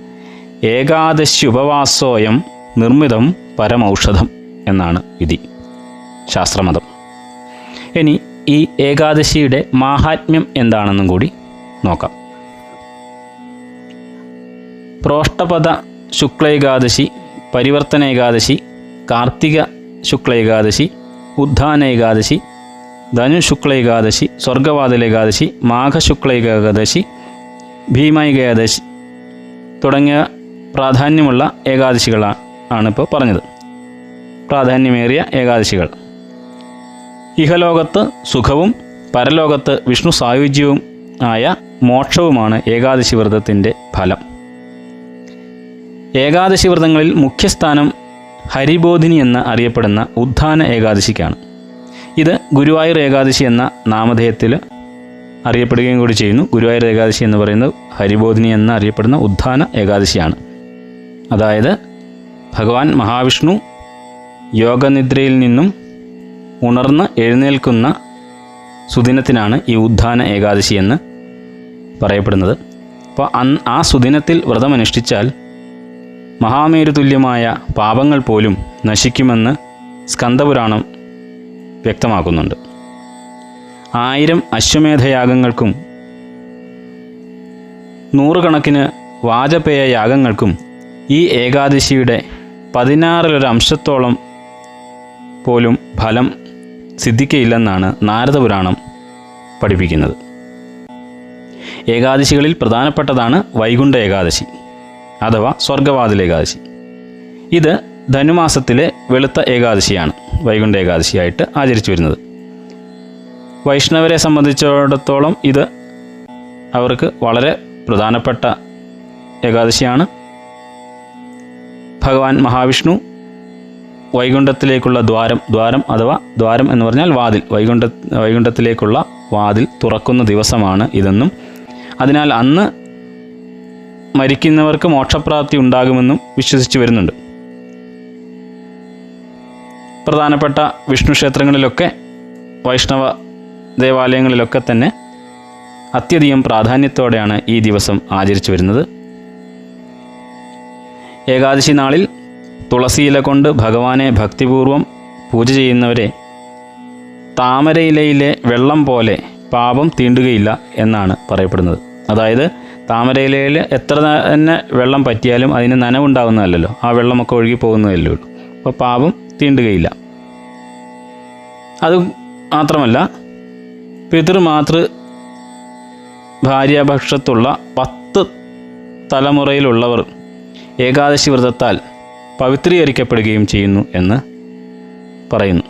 ഏകാദശ്യുപവാസോയം നിർമ്മിതം പരമൌഷധം എന്നാണ് വിധി, ശാസ്ത്രമതം. ഇനി ഈ ഏകാദശിയുടെ മാഹാത്മ്യം എന്താണെന്നും കൂടി നോക്കാം. പ്രോഷ്ടപദ ശുക്ല ഏകാദശി, പരിവർത്തന ഏകാദശി, കാർത്തിക ശുക്ല ഏകാദശി, ഉദ്ധാന ഏകാദശി, ധനു ശുക്ല ഏകാദശി, സ്വർഗവാതിൽ ഏകാദശി, മാഘശുക്ല ഏകാദശി, ഭീമ ഏകാദശി തുടങ്ങിയ പ്രാധാന്യമുള്ള ഏകാദശികളാണ് ഇപ്പോൾ പറഞ്ഞത്. പ്രാധാന്യമേറിയ ഏകാദശികൾ. ഇഹലോകത്ത് സുഖവും പരലോകത്ത് വിഷ്ണു സായുജ്യവും ആയ മോക്ഷവുമാണ് ഏകാദശി വ്രതത്തിൻ്റെ ഫലം. ഏകാദശി വ്രതങ്ങളിൽ മുഖ്യസ്ഥാനം ഹരിബോധിനി എന്ന് അറിയപ്പെടുന്ന ഉദ്ധാന ഏകാദശിക്കാണ്. ഇത് ഗുരുവായൂർ ഏകാദശി എന്ന നാമധേയത്തിൽ അറിയപ്പെടുകയും കൂടി ചെയ്യുന്നു. ഗുരുവായൂർ ഏകാദശി എന്ന് പറയുന്നത് ഹരിബോധിനി എന്ന് അറിയപ്പെടുന്ന ഉദ്ധാന ഏകാദശിയാണ്. അതായത് ഭഗവാൻ മഹാവിഷ്ണു യോഗനിദ്രയിൽ നിന്നും ഉണർന്ന് എഴുന്നേൽക്കുന്ന സുദിനത്തിനാണ് ഈ ഉദ്ധാന ഏകാദശി എന്ന് പറയപ്പെടുന്നത്. അപ്പോൾ ആ സുദിനത്തിൽ വ്രതമനുഷ്ഠിച്ചാൽ മഹാമേരു തുല്യമായ പാപങ്ങൾ പോലും നശിക്കുമെന്ന് സ്കന്ദപുരാണം വ്യക്തമാക്കുന്നുണ്ട്. 1000 അശ്വമേധയാഗങ്ങൾക്കും 100 കണക്കിന് വാജപേയ യാഗങ്ങൾക്കും ഈ ഏകാദശിയുടെ 16 പോലും ഫലം സിദ്ധിക്കയില്ലെന്നാണ് നാരദപുരാണം പഠിപ്പിക്കുന്നത്. ഏകാദശികളിൽ പ്രധാനപ്പെട്ടതാണ് വൈകുണ്ഠ ഏകാദശി അഥവാ സ്വർഗവാതിൽ ഏകാദശി. ഇത് ധനുമാസത്തിലെ വെളുത്ത ഏകാദശിയാണ് വൈകുണ്ഠ ഏകാദശിയായിട്ട് ആചരിച്ചു വരുന്നത്. വൈഷ്ണവരെ സംബന്ധിച്ചിടത്തോളം ഇത് അവർക്ക് വളരെ പ്രധാനപ്പെട്ട ഏകാദശിയാണ്. ഭഗവാൻ മഹാവിഷ്ണു വൈകുണ്ഠത്തിലേക്കുള്ള ദ്വാരം എന്ന് പറഞ്ഞാൽ വാതിൽ, വൈകുണ്ഠത്തിലേക്കുള്ള വാതിൽ തുറക്കുന്ന ദിവസമാണ് ഇതെന്നും അതിനാൽ അന്ന് മരിക്കുന്നവർക്ക് മോക്ഷപ്രാപ്തി ഉണ്ടാകുമെന്നും വിശ്വസിച്ചു വരുന്നുണ്ട്. പ്രധാനപ്പെട്ട വിഷ്ണു ക്ഷേത്രങ്ങളിലൊക്കെ വൈഷ്ണവ ദേവാലയങ്ങളിലൊക്കെ തന്നെ അത്യധികം പ്രാധാന്യത്തോടെയാണ് ഈ ദിവസം ആചരിച്ചു വരുന്നത്. ഏകാദശി നാളിൽ തുളസിയില കൊണ്ട് ഭഗവാനെ ഭക്തിപൂർവം പൂജ ചെയ്യുന്നവരെ താമരയിലയിലെ വെള്ളം പോലെ പാപം തീണ്ടുകയില്ല എന്നാണ് പറയപ്പെടുന്നത്. അതായത് താമരയിലയിൽ എത്ര തന്നെ വെള്ളം പറ്റിയാലും അതിന് നനവുണ്ടാകുന്നതല്ലല്ലോ, ആ വെള്ളമൊക്കെ ഒഴുകി പോകുന്നതല്ലേ ഉള്ളൂ. അപ്പോൾ പാപം തീണ്ടുകയില്ല. അത് മാത്രമല്ല പിതൃമാതൃ ഭാര്യാപക്ഷത്തുള്ള 10 തലമുറയിലുള്ളവർ ഏകാദശി വ്രതത്താൽ പവിത്രീകരിക്കപ്പെടുകയും ചെയ്യുന്നു എന്ന് പറയുന്നു.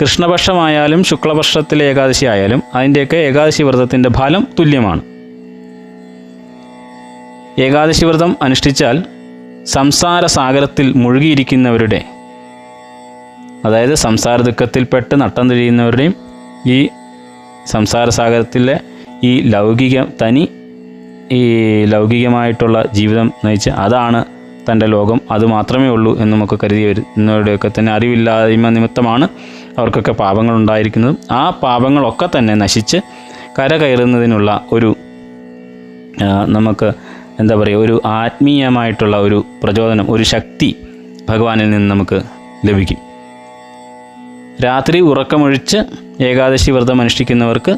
കൃഷ്ണപക്ഷമായാലും ശുക്ലപക്ഷത്തിലെ ഏകാദശി ആയാലും അതിൻ്റെയൊക്കെ ഏകാദശി വ്രതത്തിൻ്റെ ഫലം തുല്യമാണ്. ഏകാദശി വ്രതം അനുഷ്ഠിച്ചാൽ സംസാര സാഗരത്തിൽ മുഴുകിയിരിക്കുന്നവരുടെ, അതായത് സംസാര ദുഃഖത്തിൽപ്പെട്ട് നട്ടം തിരിയുന്നവരുടെയും ഈ സംസാര സാഗരത്തിലെ ഈ ലൗകികമായിട്ടുള്ള ജീവിതം നയിച്ച് അതാണ് തൻ്റെ ലോകം, അത് മാത്രമേ ഉള്ളൂ എന്ന് നമുക്ക് കരുതി വരുന്നവരുടെയൊക്കെ തന്നെ അറിവില്ലായ്മ നിമിത്തമാണ് അവർക്കൊക്കെ പാപങ്ങൾ ഉണ്ടായിരിക്കുന്നതും ആ പാപങ്ങളൊക്കെ തന്നെ നശിച്ച് കരകയറുന്നതിനുള്ള ഒരു നമുക്ക് എന്താ പറയുക, ഒരു ആത്മീയമായിട്ടുള്ള ഒരു പ്രചോദനം, ഒരു ശക്തി ഭഗവാനിൽ നിന്ന് നമുക്ക് ലഭിക്കും. രാത്രി ഉറക്കമൊഴിച്ച് ഏകാദശി വ്രതം അനുഷ്ഠിക്കുന്നവർക്ക്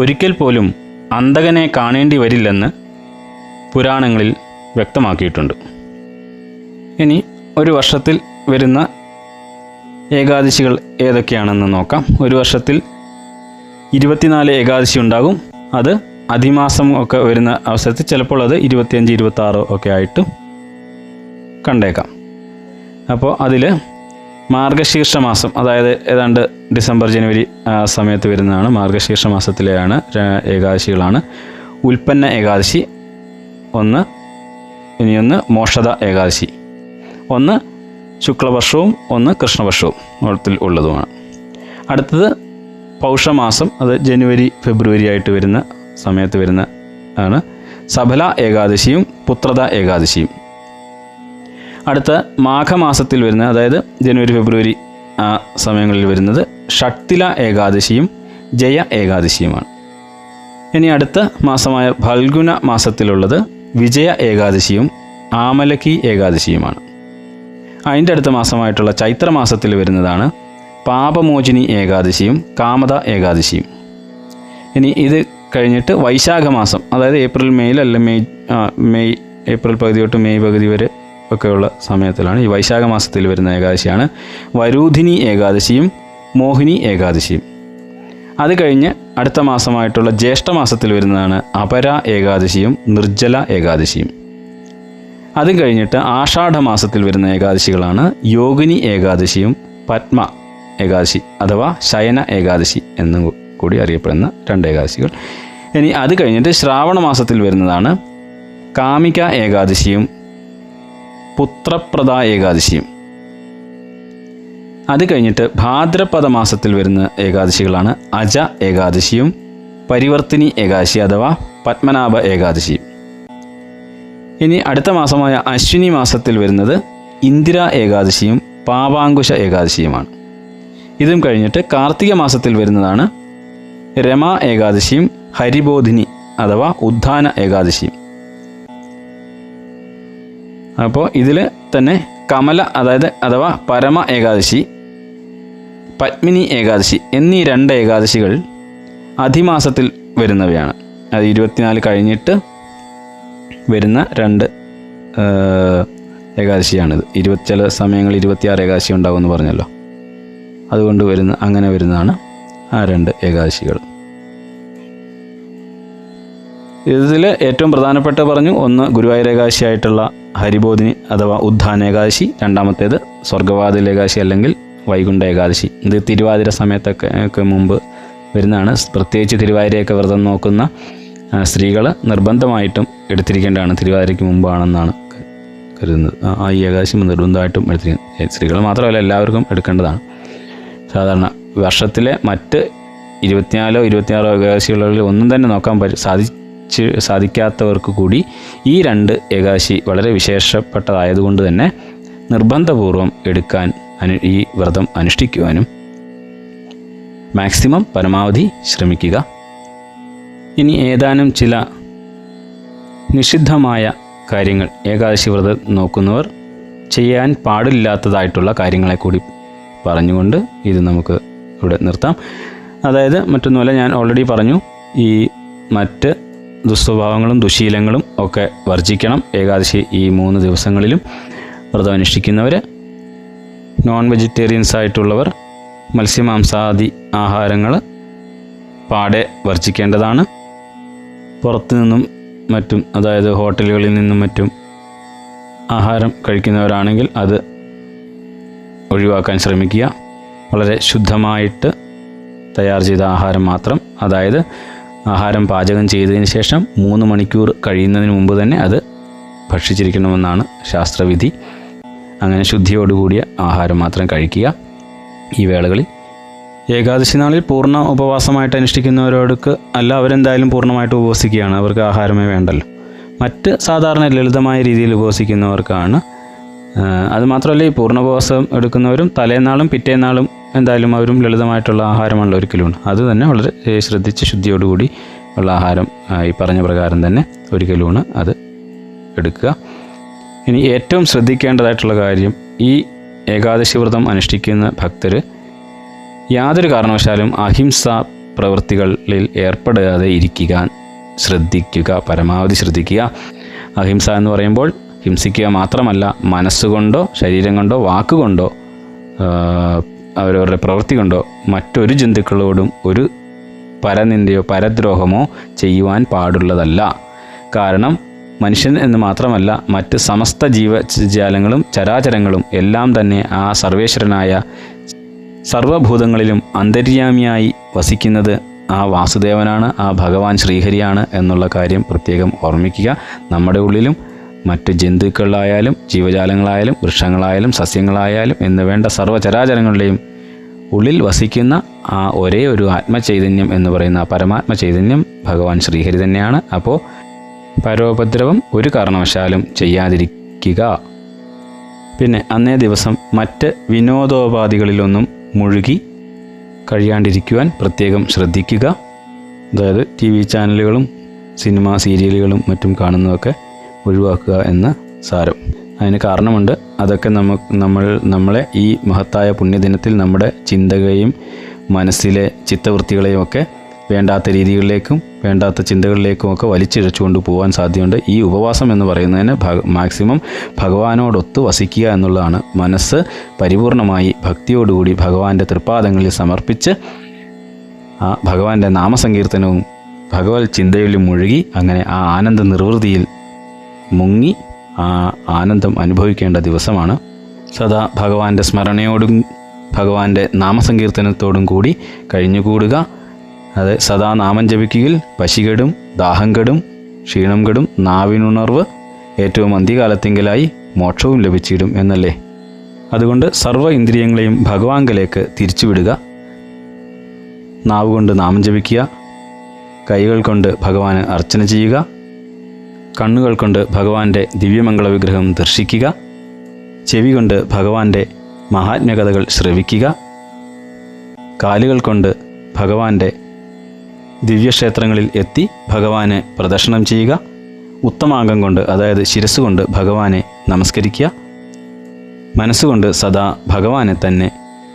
ഒരിക്കൽ പോലും അന്തകനെ കാണേണ്ടി വരില്ലെന്ന് പുരാണങ്ങളിൽ വ്യക്തമാക്കിയിട്ടുണ്ട്. ഇനി ഒരു വർഷത്തിൽ വരുന്ന ഏകാദശികൾ ഏതൊക്കെയാണെന്ന് നോക്കാം. ഒരു വർഷത്തിൽ 24 ഏകാദശി ഉണ്ടാകും. അത് അധിമാസം ഒക്കെ വരുന്ന അവസരത്തിൽ ചിലപ്പോൾ അത് 25, 26 ഒക്കെ ആയിട്ട് കണ്ടേക്കാം. അപ്പോൾ അതിൽ മാർഗശീർഷ മാസം, അതായത് ഏതാണ്ട് ഡിസംബർ ജനുവരി ആ സമയത്ത് വരുന്നതാണ്. മാർഗശീർഷ മാസത്തിലെയാണ് ഏകാദശികളാണ്. ഉൽപ്പന്ന ഏകാദശി ഒന്ന്, ഇനിയൊന്ന് മോക്ഷദ ഏകാദശി, ഒന്ന് ശുക്ലപക്ഷവും ഒന്ന് കൃഷ്ണപക്ഷവും ഉള്ളതുമാണ്. അടുത്തത് പൗഷമാസം, അത് ജനുവരി ഫെബ്രുവരി ആയിട്ട് വരുന്ന സമയത്ത് വരുന്ന ആണ് സഫല ഏകാദശിയും പുത്രദ ഏകാദശിയും. അടുത്ത മാഘമാസത്തിൽ വരുന്ന, അതായത് ജനുവരി ഫെബ്രുവരി ആ സമയങ്ങളിൽ വരുന്നത് ഷട്തില ഏകാദശിയും ജയ ഏകാദശിയുമാണ്. ഇനി അടുത്ത മാസമായ ഫൽഗുന മാസത്തിലുള്ളത് വിജയ ഏകാദശിയും ആമലക്കി ഏകാദശിയുമാണ്. അതിൻ്റെ അടുത്ത മാസമായിട്ടുള്ള ചൈത്രമാസത്തിൽ വരുന്നതാണ് പാപമോചിനി ഏകാദശിയും കാമത ഏകാദശിയും. ഇനി ഇത് കഴിഞ്ഞിട്ട് വൈശാഖ മാസം, അതായത് ഏപ്രിൽ പകുതി തൊട്ട് മെയ് പകുതി വരെ ഒക്കെയുള്ള സമയത്തിലാണ് ഈ വൈശാഖ മാസത്തിൽ വരുന്ന ഏകാദശിയാണ് വരൂധിനി ഏകാദശിയും മോഹിനി ഏകാദശിയും. അത് കഴിഞ്ഞ് അടുത്ത മാസമായിട്ടുള്ള ജ്യേഷ്ഠമാസത്തിൽ വരുന്നതാണ് അപര ഏകാദശിയും നിർജ്ജല ഏകാദശിയും. അതും കഴിഞ്ഞിട്ട് ആഷാഢമാസത്തിൽ വരുന്ന ഏകാദശികളാണ് യോഗിനി ഏകാദശിയും പത്മ ഏകാദശി അഥവാ ശയന ഏകാദശി എന്നും കൂടി അറിയപ്പെടുന്ന 2 ഏകാദശികൾ. ഇനി അത് കഴിഞ്ഞിട്ട് ശ്രാവണ മാസത്തിൽ വരുന്നതാണ് കാമിക ഏകാദശിയും പുത്രപ്രദ ഏകാദശിയും. അത് കഴിഞ്ഞിട്ട് ഭാദ്രപദ മാസത്തിൽ വരുന്ന ഏകാദശികളാണ് അജ ഏകാദശിയും പരിവർത്തിനി ഏകാദശി അഥവാ പത്മനാഭ ഏകാദശിയും. ഇനി അടുത്ത മാസമായ അശ്വിനി മാസത്തിൽ വരുന്നത് ഇന്ദിര ഏകാദശിയും പാപാങ്കുശ ഏകാദശിയുമാണ്. ഇതും കഴിഞ്ഞിട്ട് കാർത്തിക മാസത്തിൽ വരുന്നതാണ് രമ ഏകാദശിയും ഹരിബോധിനി അഥവാ ഉദ്ധാന ഏകാദശിയും. അപ്പോൾ ഇതിൽ തന്നെ കമല അഥവാ പരമ ഏകാദശി, പത്മിനി ഏകാദശി എന്നീ 2 ഏകാദശികൾ അധിമാസത്തിൽ വരുന്നവയാണ്. അത് 24 കഴിഞ്ഞിട്ട് വരുന്ന 2 ഏകാദശിയാണിത്. ചില സമയങ്ങളിൽ 26 ഏകാദശി ഉണ്ടാകുമെന്ന് പറഞ്ഞല്ലോ, അതുകൊണ്ട് അങ്ങനെ വരുന്നതാണ് ആ 2 ഏകാദശികൾ. ഇതിൽ ഏറ്റവും പ്രധാനപ്പെട്ട പറഞ്ഞു, ഒന്ന് ഗുരുവായൂർ ഏകാദശി ആയിട്ടുള്ള ഹരിബോധിനി അഥവാ ഉദ്ധാന ഏകാദശി, രണ്ടാമത്തേത് സ്വർഗവാതിൽ ഏകാദശി അല്ലെങ്കിൽ വൈകുണ്ഠ ഏകാദശി. ഇത് തിരുവാതിര സമയത്തൊക്കെ മുമ്പ് വരുന്നതാണ്. പ്രത്യേകിച്ച് തിരുവാതിരയൊക്കെ വ്രതം നോക്കുന്ന സ്ത്രീകൾ നിർബന്ധമായിട്ടും എടുത്തിരിക്കേണ്ടതാണ്. തിരുവാതിരയ്ക്ക് മുമ്പാണെന്നാണ് കരുതുന്നത്. ഈ ഏകാദശി നിർബന്ധമായിട്ടും എടുത്തിരിക്കുന്നത്. സ്ത്രീകൾ മാത്രമല്ല, എല്ലാവർക്കും എടുക്കേണ്ടതാണ്. സാധാരണ വർഷത്തിലെ മറ്റ് 24 26 ഏകാദശികളിൽ ഒന്നും തന്നെ നോക്കാൻ സാധിക്കാത്തവർക്ക് കൂടി ഈ 2 ഏകാദശി വളരെ വിശേഷപ്പെട്ടതായതുകൊണ്ട് തന്നെ നിർബന്ധപൂർവം എടുക്കാൻ, ഈ വ്രതം അനുഷ്ഠിക്കുവാനും മാക്സിമം പരമാവധി ശ്രമിക്കുക. ഇനി ഏതാനും ചില നിഷിദ്ധമായ കാര്യങ്ങൾ ഏകാദശി വ്രതം നോക്കുന്നവർ ചെയ്യാൻ പാടില്ലാത്തതായിട്ടുള്ള കാര്യങ്ങളെ കൂടി പറഞ്ഞുകൊണ്ട് ഇത് നമുക്ക് ഇവിടെ നിർത്താം. അതായത് മറ്റൊന്നുമല്ല, ഞാൻ ഓൾറെഡി പറഞ്ഞു, ഈ മറ്റ് ദുസ്വഭാവങ്ങളും ദുശീലങ്ങളും ഒക്കെ വർജിക്കണം. ഏകാദശി ഈ 3 ദിവസങ്ങളിലും വ്രതം അനുഷ്ഠിക്കുന്നവർ, നോൺ വെജിറ്റേറിയൻസ് ആയിട്ടുള്ളവർ മത്സ്യമാംസാദി ആഹാരങ്ങൾ പാടെ വർജിക്കേണ്ടതാണ്. പുറത്തു നിന്നും മറ്റും, അതായത് ഹോട്ടലുകളിൽ നിന്നും മറ്റും ആഹാരം കഴിക്കുന്നവരാണെങ്കിൽ അത് ഒഴിവാക്കാൻ ശ്രമിക്കുക. വളരെ ശുദ്ധമായിട്ട് തയ്യാർ ചെയ്ത ആഹാരം മാത്രം, അതായത് ആഹാരം പാചകം ചെയ്തതിന് ശേഷം 3 മണിക്കൂർ കഴിയുന്നതിന് മുമ്പ് തന്നെ അത് ഭക്ഷിച്ചിരിക്കണമെന്നാണ് ശാസ്ത്രവിധി. അങ്ങനെ ശുദ്ധിയോടുകൂടിയ ആഹാരം മാത്രം കഴിക്കുക ഈ വേളകളിൽ. ഏകാദശി നാളിൽ പൂർണ്ണ ഉപവാസമായിട്ട് അനുഷ്ഠിക്കുന്നവരോടൊക്കെ അല്ല, അവരെന്തായാലും പൂർണ്ണമായിട്ട് ഉപവസിക്കുകയാണ്, അവർക്ക് ആഹാരമേ വേണ്ടല്ലോ. മറ്റ് സാധാരണ ലളിതമായ രീതിയിൽ ഉപവസിക്കുന്നവർക്കാണ്. അതുമാത്രമല്ല, ഈ പൂർണ്ണോപവാസം എടുക്കുന്നവരും തലേന്നാളും പിറ്റേന്നാളും എന്തായാലും അവരും ലളിതമായിട്ടുള്ള ആഹാരമാണല്ലോ ഒരിക്കലും. അത് തന്നെ വളരെ ശ്രദ്ധിച്ച് ശുദ്ധിയോടുകൂടി ഉള്ള ആഹാരം ഈ പറഞ്ഞ പ്രകാരം തന്നെ ഒരിക്കലും അത് എടുക്കുക. ഇനി ഏറ്റവും ശ്രദ്ധിക്കേണ്ടതായിട്ടുള്ള കാര്യം, ഈ ഏകാദശി വ്രതം അനുഷ്ഠിക്കുന്ന ഭക്തർ യാതൊരു കാരണവശാലും അഹിംസാ പ്രവൃത്തികളിൽ ഏർപ്പെടാതെ ഇരിക്കുക, ശ്രദ്ധിക്കുക, പരമാവധി ശ്രദ്ധിക്കുക. അഹിംസ എന്ന് പറയുമ്പോൾ ഹിംസിക്കുക മാത്രമല്ല, മനസ്സുകൊണ്ടോ ശരീരം കൊണ്ടോ വാക്കുകൊണ്ടോ അവരവരുടെ പ്രവൃത്തി കൊണ്ടോ മറ്റൊരു ജന്തുക്കളോടും ഒരു പരനിന്ദയോ പരദ്രോഹമോ ചെയ്യുവാൻ പാടുള്ളതല്ല. കാരണം മനുഷ്യൻ എന്ന് മാത്രമല്ല, മറ്റ് സമസ്ത ജീവജാലങ്ങളും ചരാചരങ്ങളും എല്ലാം തന്നെ ആ സർവേശ്വരനായ സർവഭൂതങ്ങളിലും അന്തര്യാമിയായി വസിക്കുന്നത് ആ വാസുദേവനാണ്, ആ ഭഗവാൻ ശ്രീഹരിയാണ് എന്നുള്ള കാര്യം പ്രത്യേകം ഓർമ്മിക്കുക. നമ്മുടെ ഉള്ളിലും മറ്റ് ജന്തുക്കളായാലും ജീവജാലങ്ങളായാലും വൃക്ഷങ്ങളായാലും സസ്യങ്ങളായാലും എന്ന് വേണ്ട സർവ്വചരാചരങ്ങളുടെയും ഉള്ളിൽ വസിക്കുന്ന ആ ഒരേ ഒരു ആത്മചൈതന്യം എന്ന് പറയുന്ന പരമാത്മ ചൈതന്യം ഭഗവാൻ ശ്രീഹരി തന്നെയാണ്. അപ്പോൾ പരോപദ്രവം ഒരു കാരണവശാലും ചെയ്യാതിരിക്കുക. പിന്നെ അന്നേ ദിവസം മറ്റ് വിനോദോപാധികളിലൊന്നും മുഴുകി കഴിയാണ്ടിരിക്കുവാൻ പ്രത്യേകം ശ്രദ്ധിക്കുക. അതായത് TV ചാനലുകളും സിനിമ സീരിയലുകളും മറ്റും കാണുന്നതൊക്കെ ഒഴിവാക്കുക എന്ന് സാരം. അതിന് കാരണമുണ്ട്. അതൊക്കെ നമ്മളെ ഈ മഹത്തായ പുണ്യദിനത്തിൽ നമ്മുടെ ചിന്തകളെയും മനസ്സിലെ ചിത്തവൃത്തികളെയും ഒക്കെ വേണ്ടാത്ത രീതികളിലേക്കും വേണ്ടാത്ത ചിന്തകളിലേക്കും ഒക്കെ വലിച്ചിഴച്ചുകൊണ്ട് പോകാൻ സാധ്യതയുണ്ട്. ഈ ഉപവാസം എന്ന് പറയുന്നതിന് മാക്സിമം ഭഗവാനോടൊത്ത് വസിക്കുക എന്നുള്ളതാണ്. മനസ്സ് പരിപൂർണമായി ഭക്തിയോടുകൂടി ഭഗവാന്റെ തൃപ്പാദങ്ങളിൽ സമർപ്പിച്ച് ആ ഭഗവാന്റെ നാമസങ്കീർത്തനവും ഭഗവത് ചിന്തയിലും മുഴുകി അങ്ങനെ ആ ആനന്ദ നിർവൃതിയിൽ മുങ്ങി ആ ആനന്ദം അനുഭവിക്കേണ്ട ദിവസമാണ്. സദാ ഭഗവാന്റെ സ്മരണയോടും ഭഗവാന്റെ നാമസങ്കീർത്തനത്തോടും കൂടി കഴിഞ്ഞുകൂടുക. അത് സദാ നാമം ജപിക്കുകയിൽ പശികെടും, ദാഹം കെടും, ക്ഷീണം കെടും, നാവിനുണർവ് ഏറ്റവും അന്ത്യകാലത്തെങ്കിലായി മോക്ഷവും ലഭിച്ചിടും എന്നല്ലേ. അതുകൊണ്ട് സർവ്വ ഇന്ദ്രിയങ്ങളെയും ഭഗവാങ്കലേക്ക് തിരിച്ചുവിടുക. നാവുകൊണ്ട് നാമം ജപിക്കുക, കൈകൾ കൊണ്ട് ഭഗവാന് അർച്ചന ചെയ്യുക, കണ്ണുകൾ കൊണ്ട് ഭഗവാന്റെ ദിവ്യമംഗള വിഗ്രഹം ദർശിക്കുക, ചെവി കൊണ്ട് ഭഗവാന്റെ മഹാത്മ്യകഥകൾ ശ്രവിക്കുക, കാലുകൾ കൊണ്ട് ഭഗവാന്റെ ദിവ്യക്ഷേത്രങ്ങളിൽ എത്തി ഭഗവാനെ പ്രദക്ഷിണം ചെയ്യുക, ഉത്തമാംഗം കൊണ്ട് അതായത് ശിരസ്സുകൊണ്ട് ഭഗവാനെ നമസ്കരിക്കുക, മനസ്സുകൊണ്ട് സദാ ഭഗവാനെ തന്നെ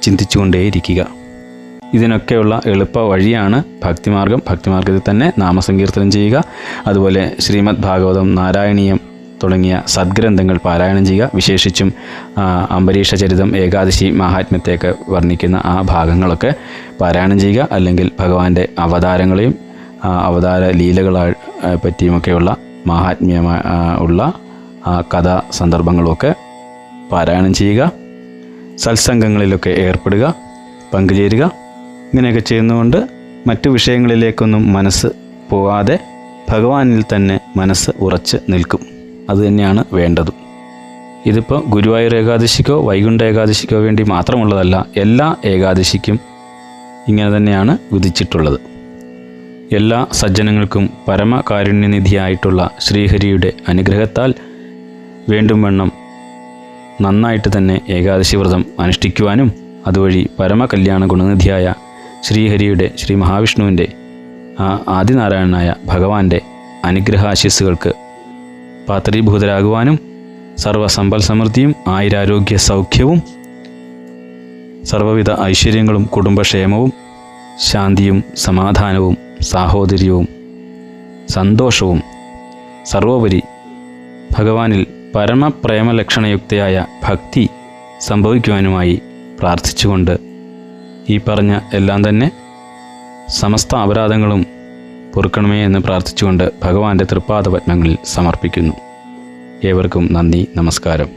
ചിന്തിച്ചുകൊണ്ടേയിരിക്കുക. ഇതിനൊക്കെയുള്ള എളുപ്പ വഴിയാണ് ഭക്തിമാർഗം. ഭക്തിമാർഗത്തിൽ തന്നെ നാമസങ്കീർത്തനം ചെയ്യുക, അതുപോലെ ശ്രീമദ് ഭാഗവതം, നാരായണീയം തുടങ്ങിയ സദ്ഗ്രന്ഥങ്ങൾ പാരായണം ചെയ്യുക. വിശേഷിച്ചും അംബരീഷ ചരിതം, ഏകാദശി മഹാത്മ്യത്തെയൊക്കെ വർണ്ണിക്കുന്ന ആ ഭാഗങ്ങളൊക്കെ പാരായണം ചെയ്യുക. അല്ലെങ്കിൽ ഭഗവാന്റെ അവതാരങ്ങളെയും അവതാര ലീലകളെ പറ്റിയുമൊക്കെയുള്ള മഹാത്മ്യമായ ഉള്ള ആ കഥാ സന്ദർഭങ്ങളുമൊക്കെ പാരായണം ചെയ്യുക. സത്സംഗങ്ങളിലൊക്കെ ഏർപ്പെടുക, പങ്കുചേരുക. ഇങ്ങനെയൊക്കെ ചെയ്യുന്നതുകൊണ്ട് മറ്റു വിഷയങ്ങളിലേക്കൊന്നും മനസ്സ് പോകാതെ ഭഗവാനിൽ തന്നെ മനസ്സ് ഉറച്ച് നിൽക്കും. അതുതന്നെയാണ് വേണ്ടതും. ഇതിപ്പോൾ ഗുരുവായൂർ ഏകാദശിക്കോ വൈകുണ്ഠ ഏകാദശിക്കോ വേണ്ടി മാത്രമുള്ളതല്ല, എല്ലാ ഏകാദശിക്കും ഇങ്ങനെ തന്നെയാണ് വിധിച്ചിട്ടുള്ളത്. എല്ലാ സജ്ജനങ്ങൾക്കും പരമകാരുണ്യനിധിയായിട്ടുള്ള ശ്രീഹരിയുടെ അനുഗ്രഹത്താൽ വേണ്ടും വണ്ണം നന്നായിട്ട് തന്നെ ഏകാദശി വ്രതം അനുഷ്ഠിക്കുവാനും അതുവഴി പരമകല്യാണ ഗുണനിധിയായ ശ്രീഹരിയുടെ ശ്രീ മഹാവിഷ്ണുവിൻ്റെ ആദിനാരായണനായ ഭഗവാന്റെ അനുഗ്രഹാശിസ്സുകൾക്ക് പാത്രീഭൂതരാകുവാനും സർവസമ്പൽ സമൃദ്ധിയും ആയുരാരോഗ്യ സൗഖ്യവും സർവവിധ ഐശ്വര്യങ്ങളും കുടുംബക്ഷേമവും ശാന്തിയും സമാധാനവും സാഹോദര്യവും സന്തോഷവും സർവോപരി ഭഗവാനിൽ പരമപ്രേമലക്ഷണയുക്തയായ ഭക്തി സംഭവിക്കുവാനുമായി പ്രാർത്ഥിച്ചുകൊണ്ട് ഈ പറഞ്ഞ എല്ലാം തന്നെ സമസ്ത അപരാധങ്ങളും പൊറുക്കണമേ എന്ന് പ്രാർത്ഥിച്ചുകൊണ്ട് ഭഗവാന്റെ തൃപ്പാദപത്മങ്ങളിൽ സമർപ്പിക്കുന്നു. ഏവർക്കും നന്ദി, നമസ്കാരം.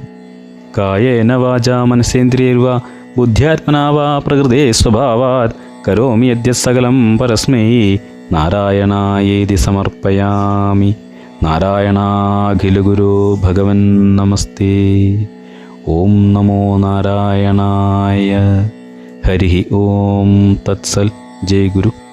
കായേന വാചാ മനസേന്ദ്രിയർവാ ബുദ്ധ്യാത്മനാ വാ പ്രകൃതേ സ്വഭാവാത് കരോമി യദ്യ സകലം പരസ്മൈ നാരായണായേതി സമർപ്പയാമി. നാരായണാഖിലഗുരോ ഭഗവൻ നമസ്തേ. ഓം നമോ നാരായണായ. ഹരി ഓം തത്സൽ. ജയ് ഗുരു.